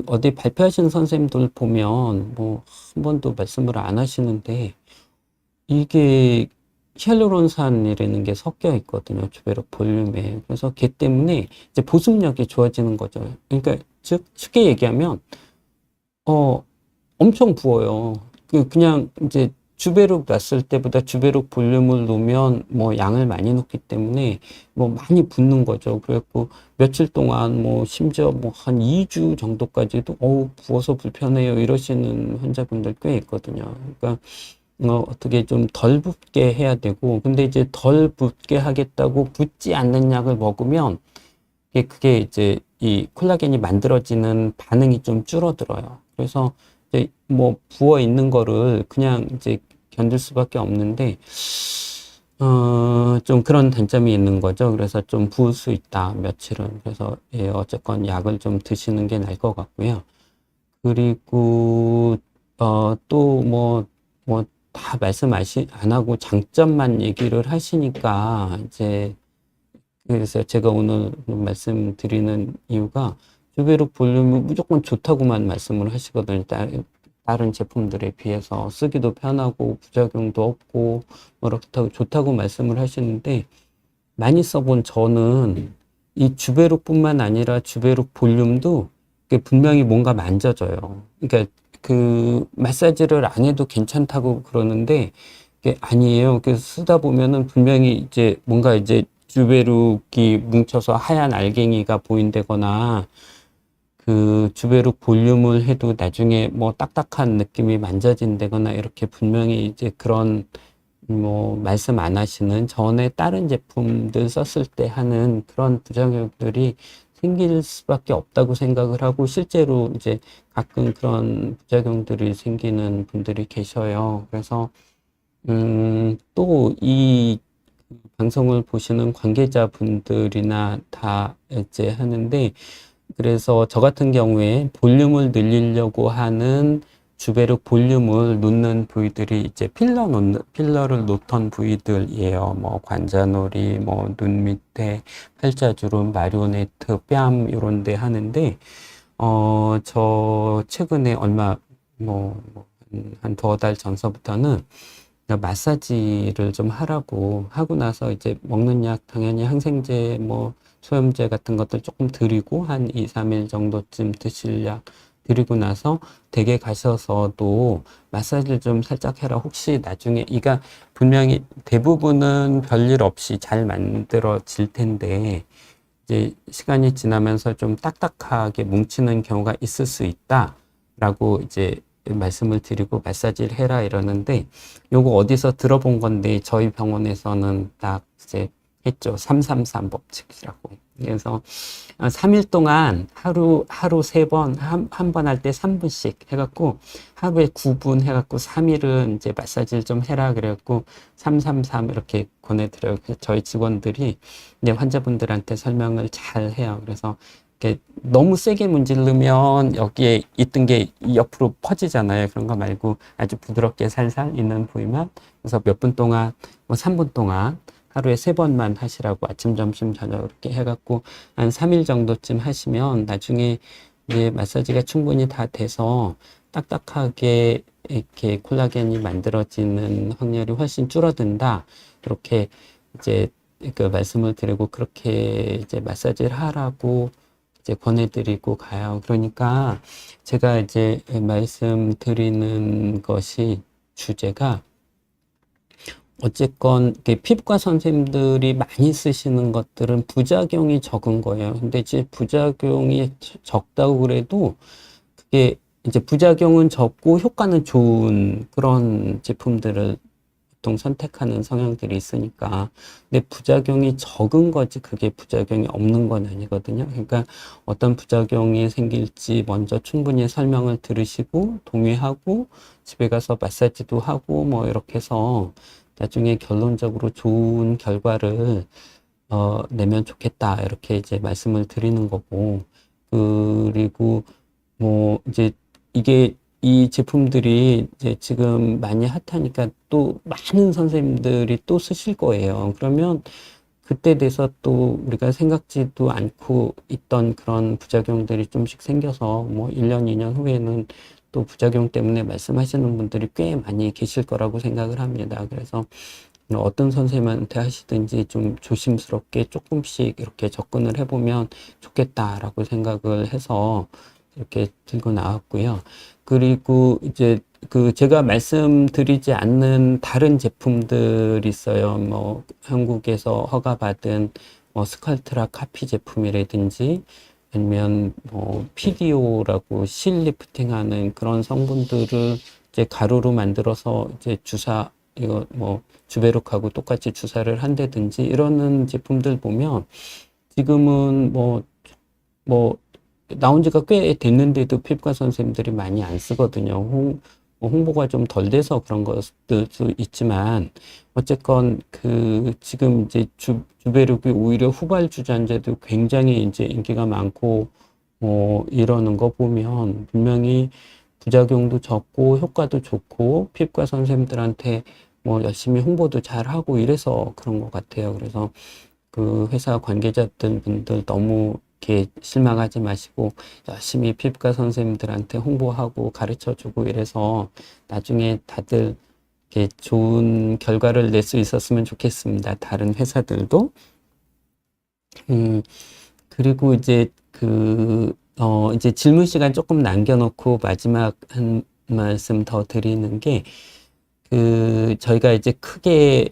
어디 발표하시는 선생님들 보면 뭐 한 번도 말씀을 안 하시는데 이게 히알루론산이라는 게 섞여 있거든요. 주베룩 볼륨에. 그래서 걔 때문에 이제 보습력이 좋아지는 거죠. 그러니까 즉 쉽게 얘기하면 엄청 부어요. 그냥 이제 주베룩 놨을 때보다 주베룩 볼륨을 놓으면 뭐 양을 많이 넣기 때문에 뭐 많이 붓는 거죠. 그래갖고 며칠 동안 뭐 심지어 뭐 한 2주 정도까지도 부어서 불편해요 이러시는 환자분들 꽤 있거든요. 그러니까 어떻게 좀 덜 붓게 해야 되고 근데 이제 덜 붓게 하겠다고 붓지 않는 약을 먹으면 그게 이제 이 콜라겐이 만들어지는 반응이 좀 줄어들어요. 그래서 이제 뭐 부어 있는 거를 그냥 이제 견딜 수밖에 없는데 좀 그런 단점이 있는 거죠. 그래서 좀 부을 수 있다 며칠은. 그래서 어쨌건 약을 좀 드시는 게 나을 것 같고요. 그리고 또 뭐 다 말씀 안 하고 장점만 얘기를 하시니까 이제 그래서 제가 오늘 말씀드리는 이유가 주베룩 볼륨이 무조건 좋다고만 말씀을 하시거든요. 다른 제품들에 비해서 쓰기도 편하고 부작용도 없고 뭐 그렇다고 좋다고 말씀을 하시는데 많이 써본 저는 이 주베룩뿐만 아니라 주베룩 볼륨도 분명히 뭔가 만져져요. 그러니까 마사지를 안 해도 괜찮다고 그러는데 그게 아니에요. 그래서 쓰다 보면은 분명히 이제 뭔가 이제 주베룩이 뭉쳐서 하얀 알갱이가 보인다거나 그 주베룩 볼륨을 해도 나중에 뭐 딱딱한 느낌이 만져진다거나 이렇게 분명히 이제 그런 뭐 말씀 안 하시는 전에 다른 제품들 썼을 때 하는 그런 부작용들이 생길 수밖에 없다고 생각을 하고 실제로 이제 가끔 그런 부작용들이 생기는 분들이 계셔요. 그래서 또 이 방송을 보시는 관계자분들이나 다 이제 하는데 그래서 저 같은 경우에 볼륨을 늘리려고 하는 주베룩 볼륨을 놓는 부위들이 이제 필러를 놓던 부위들이에요. 뭐 관자놀이, 뭐 눈 밑에 팔자주름, 마리오네트, 뺨 이런 데 하는데 저 최근에 얼마 한 두어 달 전서부터는 마사지를 좀 하라고 하고 나서 이제 먹는 약 당연히 항생제 뭐 소염제 같은 것들 조금 드리고 한 2, 3일 정도쯤 드실 약 드리고 나서 댁에 가셔서도 마사지를 좀 살짝 해라. 혹시 나중에 이가 분명히 대부분은 별일 없이 잘 만들어질 텐데 이제 시간이 지나면서 좀 딱딱하게 뭉치는 경우가 있을 수 있다라고 이제 말씀을 드리고 마사지를 해라 이러는데 요거 어디서 들어본 건데 저희 병원에서는 딱 이제 했죠. 333 법칙이라고. 그래서 3일 동안 하루 3번, 한 번 할 때 3분씩 해갖고 하루에 9분 해갖고 3일은 이제 마사지를 좀 해라 그래갖고 333 이렇게 권해드려요. 그래서 저희 직원들이 이제 환자분들한테 설명을 잘 해요. 그래서 이렇게 너무 세게 문지르면 여기에 있던 게 옆으로 퍼지잖아요. 그런 거 말고 아주 부드럽게 살살 있는 부위만. 그래서 몇 분 동안, 뭐 3분 동안 하루에 3번만 하시라고 아침, 점심, 저녁 이렇게 해갖고 한 3일 정도쯤 하시면 나중에 이제 마사지가 충분히 다 돼서 딱딱하게 이렇게 콜라겐이 만들어지는 확률이 훨씬 줄어든다. 이렇게 이제 그 말씀을 드리고 그렇게 이제 마사지를 하라고 이제 권해드리고 가요. 그러니까 제가 이제 말씀드리는 것이 주제가 어쨌건 피부과 선생님들이 많이 쓰시는 것들은 부작용이 적은 거예요. 근데 이제 부작용이 적다고 그래도 그게 이제 부작용은 적고 효과는 좋은 그런 제품들을 보통 선택하는 성향들이 있으니까. 근데 부작용이 적은 거지 그게 부작용이 없는 건 아니거든요. 그러니까 어떤 부작용이 생길지 먼저 충분히 설명을 들으시고 동의하고 집에 가서 마사지도 하고 뭐 이렇게 해서 나중에 결론적으로 좋은 결과를 내면 좋겠다 이렇게 이제 말씀을 드리는 거고 그리고 뭐 이제 이게 이 제품들이 이제 지금 많이 핫하니까 또 많은 선생님들이 또 쓰실 거예요. 그러면 그때 돼서 또 우리가 생각지도 않고 있던 그런 부작용들이 좀씩 생겨서 뭐 1년, 2년 후에는 또 부작용 때문에 말씀하시는 분들이 꽤 많이 계실 거라고 생각을 합니다. 그래서 어떤 선생님한테 하시든지 좀 조심스럽게 조금씩 이렇게 접근을 해보면 좋겠다라고 생각을 해서 이렇게 들고 나왔고요. 그리고 이제 그 제가 말씀드리지 않는 다른 제품들이 있어요. 뭐 한국에서 허가받은 뭐 스컬트라 카피 제품이라든지 아니면 뭐 PDO라고 실 리프팅하는 그런 성분들을 이제 가루로 만들어서 이제 주사 이거 뭐 주베룩하고 똑같이 주사를 한다든지 이러는 제품들 보면 지금은 뭐 나온 지가 꽤 됐는데도 피부과 선생님들이 많이 안 쓰거든요. 홍보가 좀 덜 돼서 그런 것도 있지만 어쨌건 그 지금 이제 주베룩이 오히려 후발주자인데도 굉장히 이제 인기가 많고 이러는 거 보면 분명히 부작용도 적고 효과도 좋고 피부과 선생님들한테 뭐 열심히 홍보도 잘 하고 이래서 그런 것 같아요. 그래서 그 회사 관계자들 분들 너무 이렇게 실망하지 마시고 열심히 피부과 선생님들한테 홍보하고 가르쳐주고 이래서 나중에 다들 이렇게 좋은 결과를 낼 수 있었으면 좋겠습니다. 다른 회사들도. 그리고 이제 이제 질문 시간 조금 남겨놓고 마지막 한 말씀 더 드리는 게 저희가 이제 크게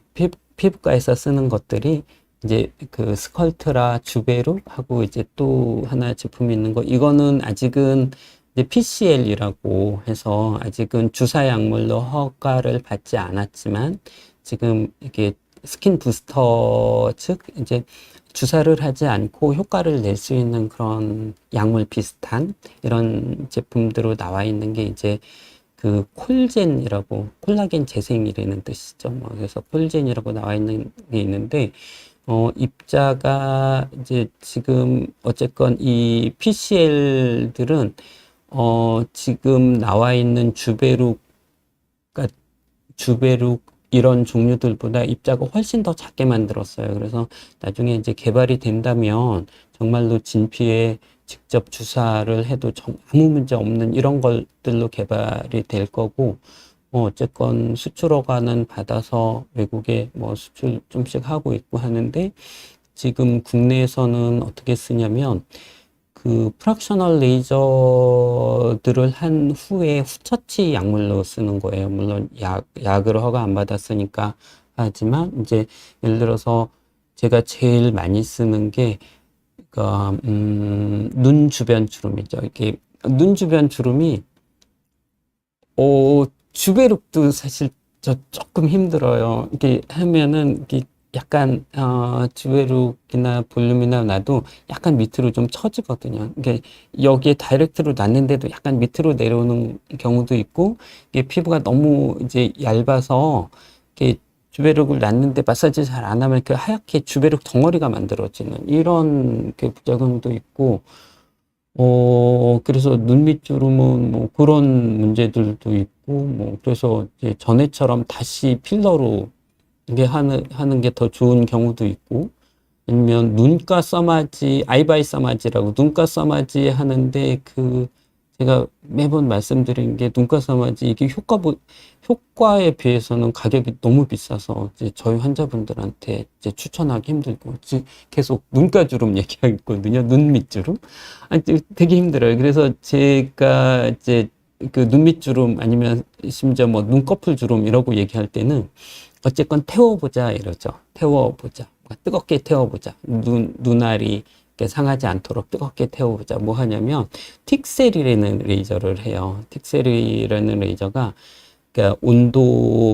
피부과에서 쓰는 것들이 이제 그 스컬트라 주베룩하고 이제 또 하나 제품이 있는 거, 이거는 아직은 이제 PCL이라고 해서 아직은 주사 약물로 허가를 받지 않았지만 지금 이게 스킨 부스터 즉 이제 주사를 하지 않고 효과를 낼 수 있는 그런 약물 비슷한 이런 제품들로 나와 있는 게 이제 그 콜젠이라고, 콜라겐 재생이라는 뜻이죠. 뭐 그래서 콜젠이라고 나와 있는 게 있는데 입자가 이제 지금 어쨌건 이 PCL들은 지금 나와 있는 주베룩 이런 종류들보다 입자가 훨씬 더 작게 만들었어요. 그래서 나중에 이제 개발이 된다면 정말로 진피에 직접 주사를 해도 아무 문제 없는 이런 것들로 개발이 될 거고, 어쨌건 수출 허가는 받아서 외국에 뭐 수출 좀씩 하고 있고 하는데, 지금 국내에서는 어떻게 쓰냐면 그 프락셔널 레이저들을 한 후에 후처치 약물로 쓰는 거예요. 물론 약을 허가 안 받았으니까. 하지만 이제 예를 들어서 제가 제일 많이 쓰는 게 그러니까 눈 주변 주름이죠. 이게 눈 주변 주름이 주베룩도 사실 저 조금 힘들어요. 이게 하면은 이게 약간 주베룩이나 볼륨이나 놔도 약간 밑으로 좀 처지거든요. 이게 여기에 다이렉트로 놨는데도 약간 밑으로 내려오는 경우도 있고, 이게 피부가 너무 이제 얇아서 이게 주베룩을 놨는데 마사지 잘 안 하면 그 하얗게 주베룩 덩어리가 만들어지는 이런 그 부작용도 있고, 그래서 눈 밑주름은 뭐 그런 문제들도 있고, 뭐, 그래서 이제 전에처럼 다시 필러로 이게 하는 게 더 좋은 경우도 있고, 아니면 눈가 써마지, 아이바이 써마지라고 눈가 써마지 하는데 제가 매번 말씀드린 게 눈가 써마지 이게 효과에 비해서는 가격이 너무 비싸서 이제 저희 환자분들한테 이제 추천하기 힘들고 계속 눈가 주름 얘기하고 있거든요. 눈 밑주름. 아니, 되게 힘들어요. 그래서 제가 이제 그 눈 밑주름 아니면 심지어 뭐 눈꺼풀 주름 이러고 얘기할 때는 어쨌건 태워보자 이러죠. 태워보자. 뜨겁게 태워보자. 눈알이 상하지 않도록 뜨겁게 태워보자. 뭐 하냐면 틱셀이라는 레이저를 해요. 틱셀이라는 레이저가 그러니까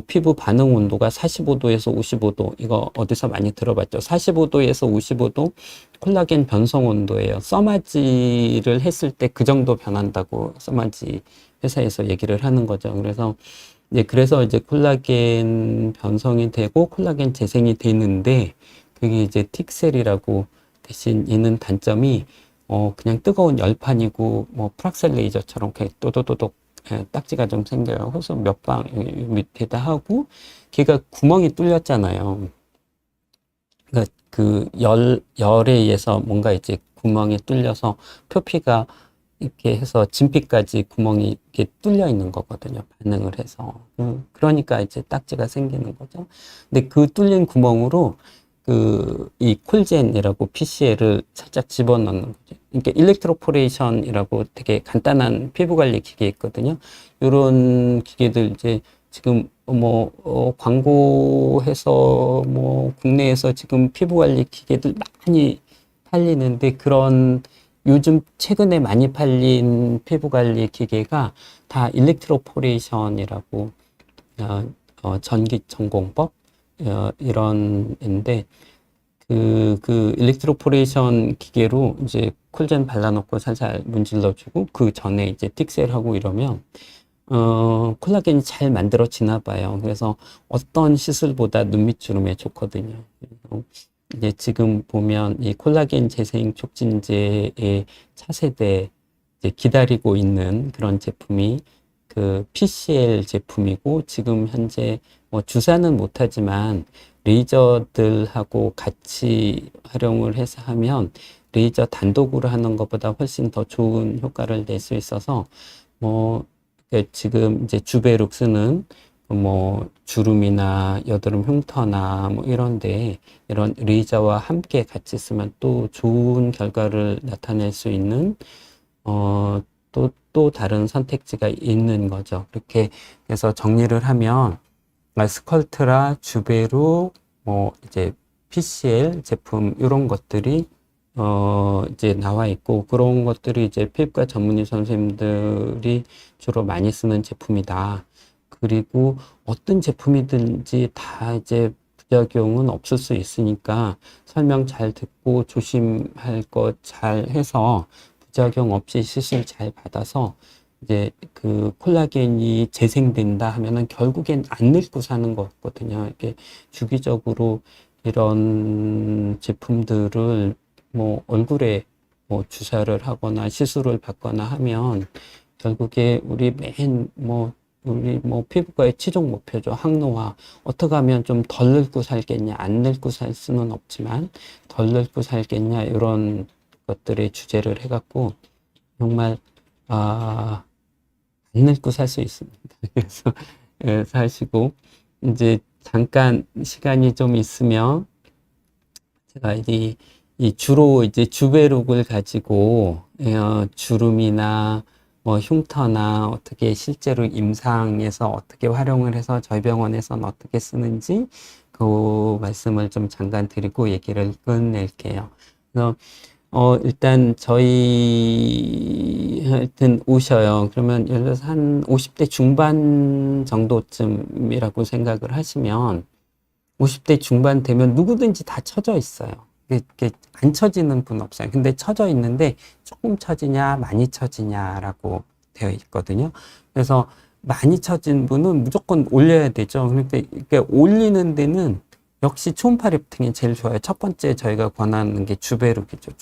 피부 반응 온도가 45도에서 55도. 이거 어디서 많이 들어봤죠? 45도에서 55도 콜라겐 변성 온도예요. 써마지를 했을 때 그 정도 변한다고 써마지 회사에서 얘기를 하는 거죠. 그래서 이제 콜라겐 변성이 되고 콜라겐 재생이 되는데, 그게 이제 틱셀이라고, 대신 얘는 단점이 그냥 뜨거운 열판이고 뭐 프락셀 레이저처럼 그냥 또도도독 딱지가 좀 생겨요. 그래서 몇 방 밑에다 하고 걔가 구멍이 뚫렸잖아요. 그러니까 그 열에 의해서 뭔가 이제 구멍이 뚫려서 표피가 이렇게 해서 진피까지 구멍이 이렇게 뚫려 있는 거거든요. 반응을 해서. 그러니까 이제 딱지가 생기는 거죠. 근데 그 뚫린 구멍으로 이 콜젠이라고 PCL을 살짝 집어넣는 거죠. 그러니까 일렉트로포레이션이라고 되게 간단한 피부 관리 기계 있거든요. 이런 기계들 이제 지금 광고해서 국내에서 지금 피부 관리 기계들 많이 팔리는데, 그런 요즘 최근에 많이 팔린 피부 관리 기계가 다 일렉트로포레이션이라고 전기 전공법 이런인데, 그 일렉트로포레이션 기계로 이제 콜젠 발라놓고 살살 문질러주고 그 전에 이제 틱셀하고 이러면 콜라겐이 잘 만들어지나 봐요. 그래서 어떤 시술보다 눈 밑주름에 좋거든요. 이제 지금 보면 이 콜라겐 재생 촉진제의 차세대 이제 기다리고 있는 그런 제품이 그 PCL 제품이고, 지금 현재 뭐 주사는 못하지만 레이저들하고 같이 활용을 해서 하면 레이저 단독으로 하는 것보다 훨씬 더 좋은 효과를 낼 수 있어서 지금 이제 주베룩 쓰는 주름이나 여드름 흉터나 이런데 이런 레이저와 함께 같이 쓰면 또 좋은 결과를 나타낼 수 있는 또 다른 선택지가 있는 거죠. 그렇게 해서 정리를 하면 스컬트라, 주베룩, 이제 PCL 제품 이런 것들이 이제 나와 있고, 그런 것들이 이제 피부과 전문의 선생님들이 주로 많이 쓰는 제품이다. 그리고 어떤 제품이든지 다 이제 부작용은 없을 수 있으니까 설명 잘 듣고 조심할 것 잘 해서 부작용 없이 시술 잘 받아서 이제 그 콜라겐이 재생된다 하면은 결국엔 안 늙고 사는 거거든요. 이게 주기적으로 이런 제품들을 뭐 얼굴에 뭐 주사를 하거나 시술을 받거나 하면 결국에 우리 뭐 피부과의 최종 목표죠. 항노화. 어떻게 하면 좀 덜 늙고 살겠냐, 안 늙고 살 수는 없지만 덜 늙고 살겠냐, 이런 것들의 주제를 해갖고 정말 안 늙고 살 수 있습니다. 그래서 사시고 이제 잠깐 시간이 좀 있으면 제가 이 주로 이제 주베룩을 가지고 주름이나 뭐 흉터나 어떻게 실제로 임상에서 어떻게 활용을 해서 저희 병원에서는 어떻게 쓰는지 그 말씀을 좀 잠깐 드리고 얘기를 끝낼게요. 그래서 일단 저희 하여튼 오셔요. 그러면 예를 들어서 한 50대 중반 정도쯤이라고 생각을 하시면 50대 중반 되면 누구든지 다 처져 있어요. 이게 안 처지는 분 없어요. 근데 처져 있는데 조금 처지냐, 많이 처지냐라고 되어 있거든요. 그래서 많이 처진 분은 무조건 올려야 되죠. 그러니까 이게 올리는 데는 역시 초음파 리프팅이 제일 좋아요. 첫 번째 저희가 권하는 게 주베룩이죠.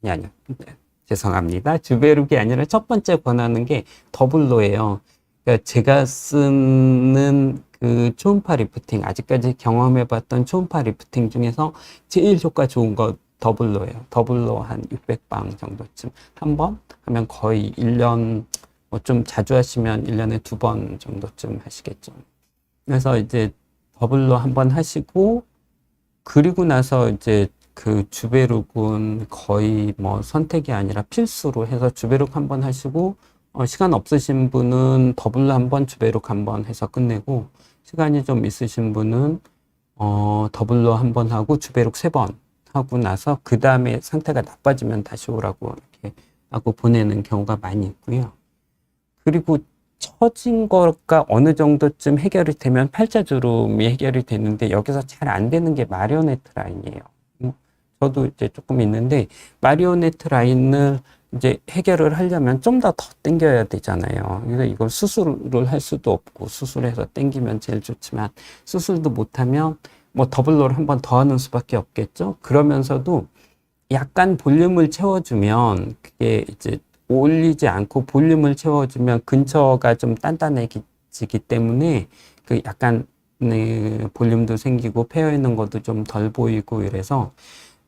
아니요. 네, 죄송합니다. 주베룩이 아니라 첫 번째 권하는 게 더블로예요. 그러니까 제가 쓰는 그 초음파 리프팅, 아직까지 경험해봤던 초음파 리프팅 중에서 제일 효과 좋은 거 더블로예요. 더블로 한 600방 정도쯤. 한 번 하면 거의 1년, 뭐 좀 자주 하시면 1년에 2번 정도쯤 하시겠죠. 그래서 이제 더블로 한 번 하시고, 그리고 나서 이제 그 주베룩은 거의 뭐 선택이 아니라 필수로 해서 주베룩 한 번 하시고, 시간 없으신 분은 더블로 한 번, 주베룩 한 번 해서 끝내고, 시간이 좀 있으신 분은 더블로 한 번 하고 주베룩 3번 하고 나서 그 다음에 상태가 나빠지면 다시 오라고 이렇게 하고 보내는 경우가 많이 있고요. 그리고 처진 거가 어느 정도쯤 해결이 되면 팔자주름이 해결이 되는데, 여기서 잘 안 되는 게 마리오네트 라인이에요. 저도 이제 조금 있는데, 마리오네트 라인을 이제 해결을 하려면 좀 더 당겨야 되잖아요. 그래서 이걸 수술을 할 수도 없고, 수술해서 당기면 제일 좋지만, 수술도 못하면 뭐 더블로를 한 번 더 하는 수밖에 없겠죠. 그러면서도 약간 볼륨을 채워주면, 그게 이제 올리지 않고 볼륨을 채워주면 근처가 좀 단단해지기 때문에 그 약간 볼륨도 생기고 패여 있는 것도 좀 덜 보이고, 이래서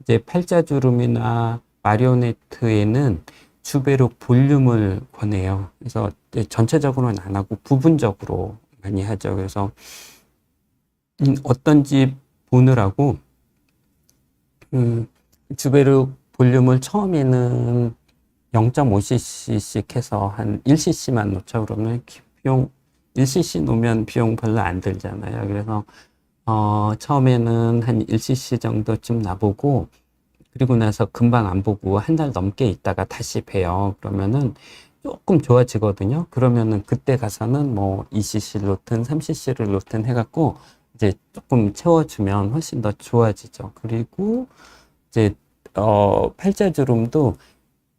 이제 팔자주름이나 마리오네트에는 주베룩 볼륨을 권해요. 그래서 전체적으로는 안 하고 부분적으로 많이 하죠. 그래서 어떤지 보느라고 주베룩 볼륨을 처음에는 0.5cc씩 해서 한 1cc만 놓죠. 그러면 비용 1cc 놓으면 비용 별로 안 들잖아요. 그래서 처음에는 한 1cc 정도쯤 놔보고, 그리고 나서 금방 안 보고 한 달 넘게 있다가 다시 봬요. 그러면은 조금 좋아지거든요. 그러면은 그때 가서는 뭐 2cc를 놓든 3cc를 놓든 해갖고 이제 조금 채워주면 훨씬 더 좋아지죠. 그리고 이제 팔자주름도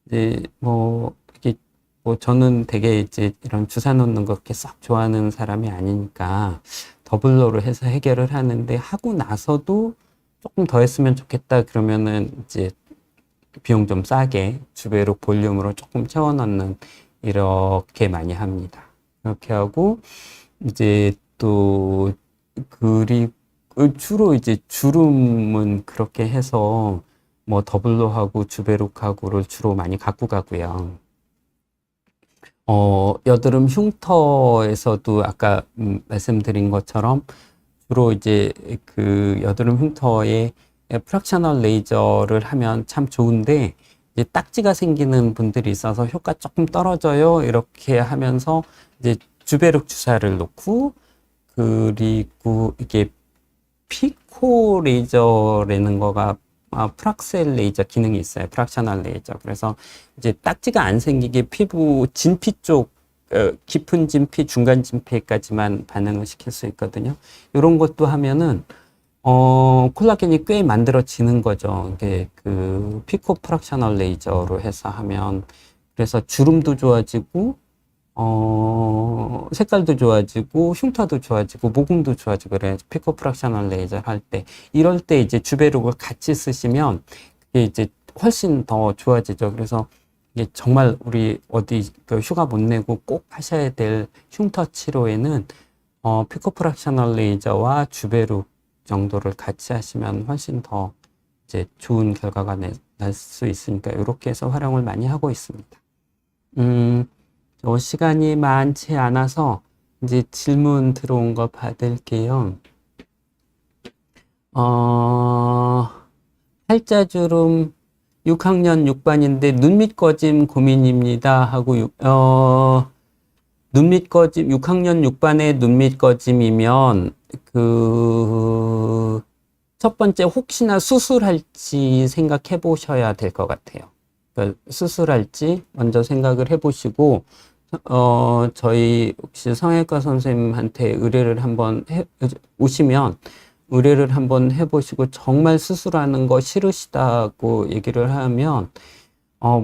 이제 뭐 이게 뭐 저는 되게 이제 이런 주사 놓는 거 그렇게 썩 좋아하는 사람이 아니니까 더블로를 해서 해결을 하는데, 하고 나서도 조금 더 했으면 좋겠다 그러면은 이제 비용 좀 싸게 주베룩 볼륨으로 조금 채워 넣는, 이렇게 많이 합니다. 이렇게 하고 이제 또 그리고 주로 이제 주름은 그렇게 해서 뭐 더블로 하고 주베룩 하고를 주로 많이 갖고 가고요. 여드름 흉터에서도 아까 말씀드린 것처럼 주로 이제 그 여드름 흉터에 프랙셔널 레이저를 하면 참 좋은데, 이제 딱지가 생기는 분들이 있어서 효과 조금 떨어져요. 이렇게 하면서 이제 주베룩 주사를 놓고, 그리고 이게 피코 레이저라는 거가 프락셀 레이저 기능이 있어요. 프락셔널 레이저. 그래서 이제 딱지가 안 생기게 피부 진피 쪽 깊은 진피, 중간 진피까지만 반응을 시킬 수 있거든요. 이런 것도 하면은 콜라겐이 꽤 만들어지는 거죠. 이게 그 피코 프락셔널 레이저로 해서 하면 그래서 주름도 좋아지고 색깔도 좋아지고 흉터도 좋아지고 모공도 좋아지고 그래요. 피코 프락셔널 레이저 할 때 이럴 때 이제 주베룩을 같이 쓰시면 그게 이제 훨씬 더 좋아지죠. 그래서 이게 정말 우리 어디 그 휴가 못 내고 꼭 하셔야 될 흉터 치료에는 피코 프락셔널 레이저와 주베룩 정도를 같이 하시면 훨씬 더 이제 좋은 결과가 날 수 있으니까 이렇게 해서 활용을 많이 하고 있습니다. 시간이 많지 않아서 이제 질문 들어온 거 받을게요. 팔자주름 6학년 6반인데 눈밑 꺼짐 고민입니다 하고 눈밑 꺼짐 6학년 6반의 눈밑 꺼짐이면 그 첫 번째 혹시나 수술할지 생각해 보셔야 될 것 같아요. 그러니까 수술할지 먼저 생각을 해 보시고 저희 혹시 성형외과 선생님한테 의뢰를 한번 오시면 의뢰를 한번 해보시고 정말 수술하는 거 싫으시다고 얘기를 하면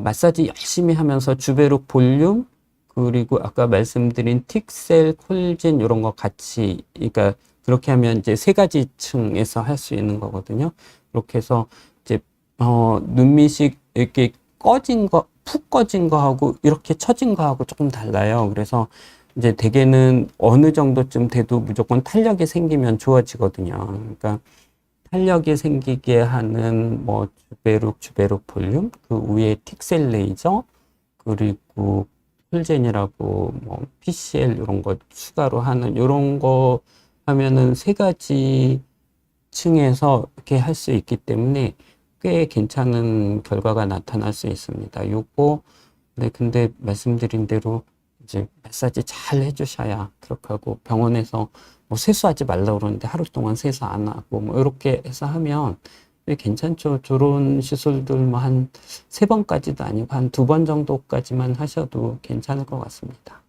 마사지 열심히 하면서 주베룩 볼륨 그리고 아까 말씀드린 틱셀, 콜진 이런 거 같이 그러니까 그렇게 하면 이제 세 가지 층에서 할 수 있는 거거든요. 그렇게 해서 이제 눈밑이 이렇게 꺼진 거, 푹 꺼진 거하고 이렇게 처진 거하고 조금 달라요. 그래서 이제 대개는 어느 정도쯤 돼도 무조건 탄력이 생기면 좋아지거든요. 그러니까 탄력이 생기게 하는 뭐 주베룩 볼륨, 그 위에 틱셀 레이저, 그리고 콜젠이라고 뭐 PCL 이런 거 추가로 하는 이런 거 하면은 세 가지 층에서 이렇게 할 수 있기 때문에 꽤 괜찮은 결과가 나타날 수 있습니다. 요거 네, 근데 말씀드린 대로 이제 마사지 잘 해주셔야 그렇게 하고 병원에서 뭐 세수하지 말라고 그러는데 하루 동안 세수 안 하고 뭐 이렇게 해서 하면 꽤 괜찮죠. 저런 시술들 뭐 한 3번까지도 아니고 한 2번 정도까지만 하셔도 괜찮을 것 같습니다.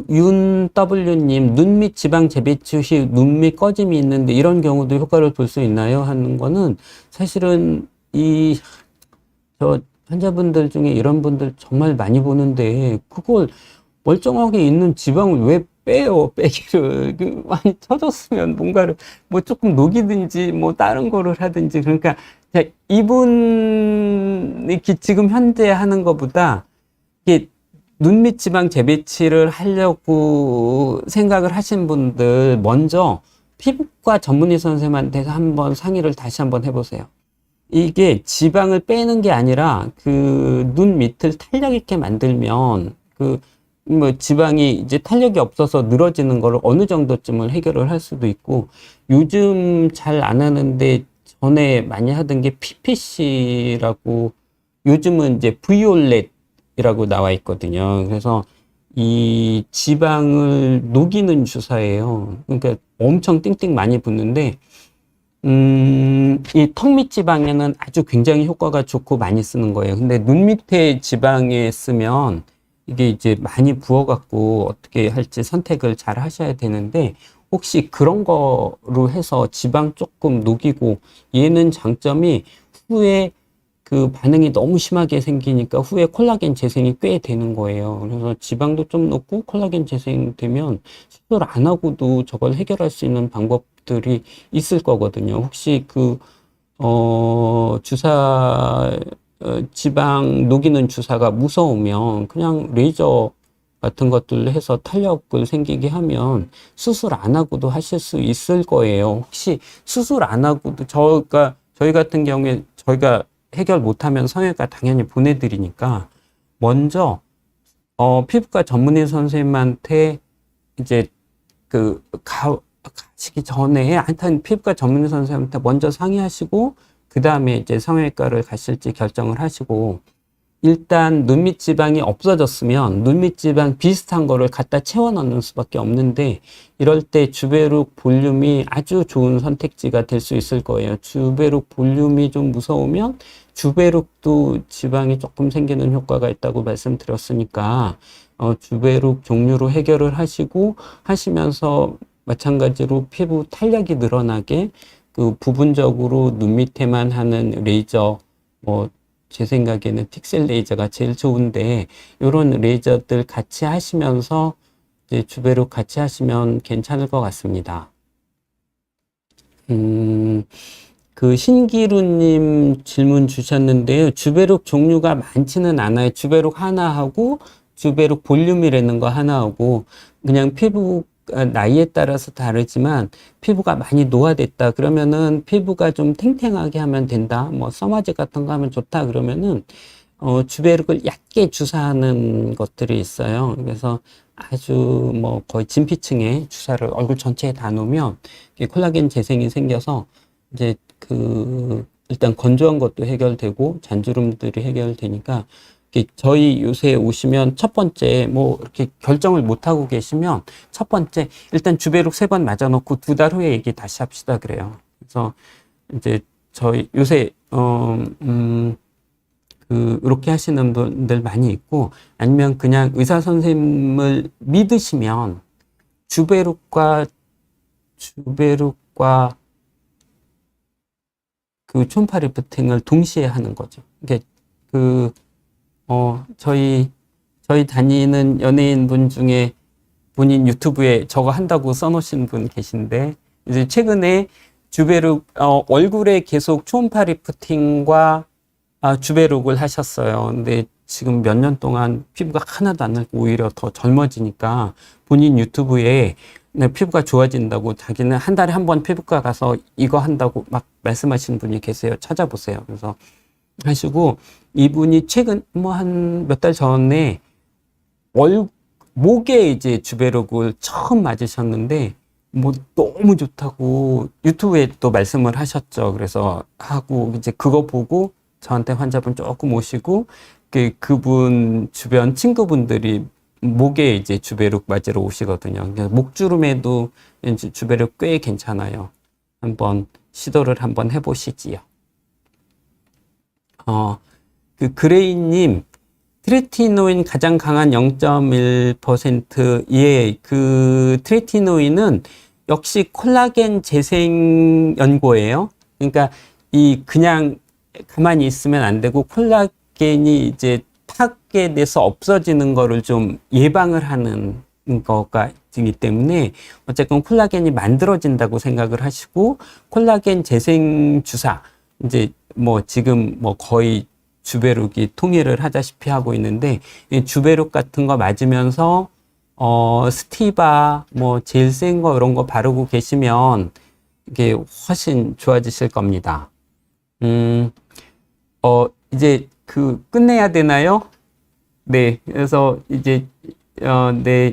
윤W님, 눈밑 지방 재배치 시 눈밑 꺼짐이 있는데 이런 경우도 효과를 볼 수 있나요? 하는 거는 사실은 저 환자분들 중에 이런 분들 정말 많이 보는데 그걸 멀쩡하게 있는 지방을 왜 빼요? 빼기를 많이 쳐줬으면 뭔가를 뭐 조금 녹이든지 뭐 다른 거를 하든지 그러니까 이분이 지금 현재 하는 것보다 이게 눈밑 지방 재배치를 하려고 생각을 하신 분들 먼저 피부과 전문의 선생님한테 한번 상의를 다시 한번 해보세요. 이게 지방을 빼는 게 아니라 그 눈 밑을 탄력 있게 만들면 그 뭐 지방이 이제 탄력이 없어서 늘어지는 거를 어느 정도쯤을 해결을 할 수도 있고 요즘 잘 안 하는데 전에 많이 하던 게 PPC라고 요즘은 이제 비올렛이라고 나와 있거든요. 그래서 이 지방을 녹이는 주사예요. 그러니까 엄청 띵띵 많이 붓는데 이 턱 밑 지방에는 아주 굉장히 효과가 좋고 많이 쓰는 거예요. 근데 눈 밑에 지방에 쓰면 이게 이제 많이 부어갖고 어떻게 할지 선택을 잘 하셔야 되는데 혹시 그런 거로 해서 지방 조금 녹이고 얘는 장점이 후에 그 반응이 너무 심하게 생기니까 후에 콜라겐 재생이 꽤 되는 거예요. 그래서 지방도 좀 넣고 콜라겐 재생되면 수술 안 하고도 저걸 해결할 수 있는 방법들이 있을 거거든요. 혹시 주사, 지방 녹이는 주사가 무서우면 그냥 레이저 같은 것들 해서 탄력을 생기게 하면 수술 안 하고도 하실 수 있을 거예요. 혹시 수술 안 하고도 저희 같은 경우에 저희가 해결 못하면 성형외과 당연히 보내드리니까 먼저 피부과 전문의 선생님한테 이제 가시기 전에 하여튼 피부과 전문의 선생님한테 먼저 상의하시고 그 다음에 이제 성형외과를 가실지 결정을 하시고 일단 눈 밑 지방이 없어졌으면 눈 밑 지방 비슷한 거를 갖다 채워 넣는 수밖에 없는데, 이럴 때 주베룩 볼륨이 아주 좋은 선택지가 될 수 있을 거예요. 주베룩 볼륨이 좀 무서우면 주베룩도 지방이 조금 생기는 효과가 있다고 말씀드렸으니까 주베룩 종류로 해결을 하시면서 마찬가지로 피부 탄력이 늘어나게 그 부분적으로 눈 밑에만 하는 레이저, 제 생각에는 픽셀 레이저가 제일 좋은데, 이런 레이저들 같이 하시면서 이제 주베룩 같이 하시면 괜찮을 것 같습니다. 그 신기루님 질문 주셨는데요. 주베룩 종류가 많지는 않아요. 주베룩 하나하고 주베룩 볼륨이라는 거 하나하고, 그냥 피부 나이에 따라서 다르지만 피부가 많이 노화됐다 그러면은 피부가 좀 탱탱하게 하면 된다, 뭐 써마제 같은 거 하면 좋다 그러면은 주베룩을 얇게 주사하는 것들이 있어요. 그래서 아주 뭐 거의 진피층에 주사를 얼굴 전체에 다 놓으면 콜라겐 재생이 생겨서 이제 일단 건조한 것도 해결되고 잔주름들이 해결되니까, 저희 요새 오시면 첫 번째 뭐 이렇게 결정을 못 하고 계시면 첫 번째 일단 주베룩 3번 맞아놓고 2달 후에 얘기 다시 합시다 그래요. 그래서 이제 저희 요새 이렇게 하시는 분들 많이 있고, 아니면 그냥 의사 선생님을 믿으시면 주베룩과 그 초음파 리프팅을 동시에 하는 거죠. 이게 저희 다니는 연예인 분 중에 본인 유튜브에 저거 한다고 써놓으신 분 계신데, 이제 최근에 주베룩, 얼굴에 계속 초음파 리프팅과 주베룩을 하셨어요. 근데 지금 몇 년 동안 피부가 하나도 안 늙고 오히려 더 젊어지니까 본인 유튜브에 피부가 좋아진다고, 자기는 한 달에 한 번 피부과 가서 이거 한다고 막 말씀하시는 분이 계세요. 찾아보세요. 그래서 하시고, 이분이 최근 한 몇 달 전에 목에 이제 주베룩을 처음 맞으셨는데 너무 좋다고 유튜브에 또 말씀을 하셨죠. 그래서 하고 이제 그거 보고 저한테 환자분 조금 오시고, 그분 주변 친구분들이 목에 이제 주베룩 맞으러 오시거든요. 목주름에도 이제 주베룩 꽤 괜찮아요. 한번 시도를 한번 해보시지요. 그레이님, 트레티노인 가장 강한 0.1%, 예, 그 트레티노인은 역시 콜라겐 재생 연고예요. 그러니까 그냥 가만히 있으면 안 되고, 콜라겐이 이제 파괴돼서 없어지는 거를 좀 예방을 하는 거가 있기 때문에 어쨌건 콜라겐이 만들어진다고 생각을 하시고, 콜라겐 재생 주사, 이제 지금 거의 주베룩이 통일을 하다시피 하고 있는데, 주베룩 같은 거 맞으면서 스티바 제일 센 거 이런 거 바르고 계시면 이게 훨씬 좋아지실 겁니다. 이제 끝내야 되나요? 네, 그래서 이제 네,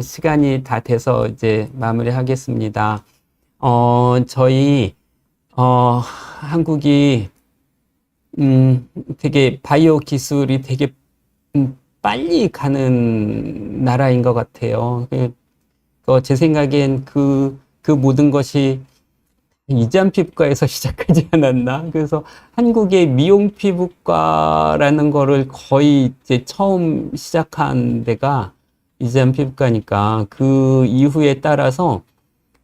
시간이 다 돼서 이제 마무리하겠습니다. 저희 한국이 되게 바이오 기술이 되게 빨리 가는 나라인 것 같아요. 제 생각엔 그 모든 것이 이지안 피부과에서 시작하지 않았나? 그래서 한국의 미용 피부과라는 거를 거의 이제 처음 시작한 데가 이지안 피부과니까, 그 이후에 따라서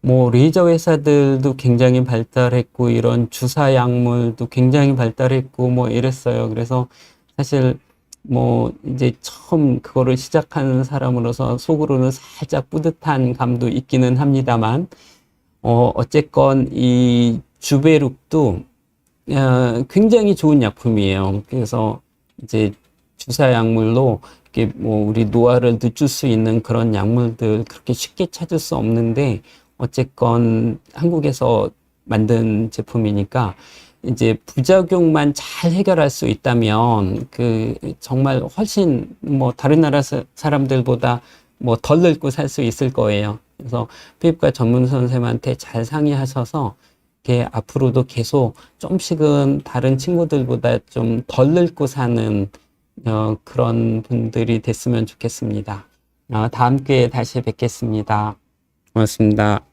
레이저 회사들도 굉장히 발달했고, 이런 주사 약물도 굉장히 발달했고, 이랬어요. 그래서 사실 이제 처음 그거를 시작하는 사람으로서 속으로는 살짝 뿌듯한 감도 있기는 합니다만, 어쨌건 이 주베룩도 굉장히 좋은 약품이에요. 그래서 이제 주사 약물로 이렇게 우리 노화를 늦출 수 있는 그런 약물들 그렇게 쉽게 찾을 수 없는데, 어쨌건 한국에서 만든 제품이니까 이제 부작용만 잘 해결할 수 있다면 정말 훨씬 다른 나라 사람들보다 덜 늙고 살 수 있을 거예요. 그래서 피부과 전문 선생님한테 잘 상의하셔서 앞으로도 계속 좀씩은 다른 친구들보다 좀 덜 늙고 사는 그런 분들이 됐으면 좋겠습니다. 다음 기회에 다시 뵙겠습니다. 고맙습니다.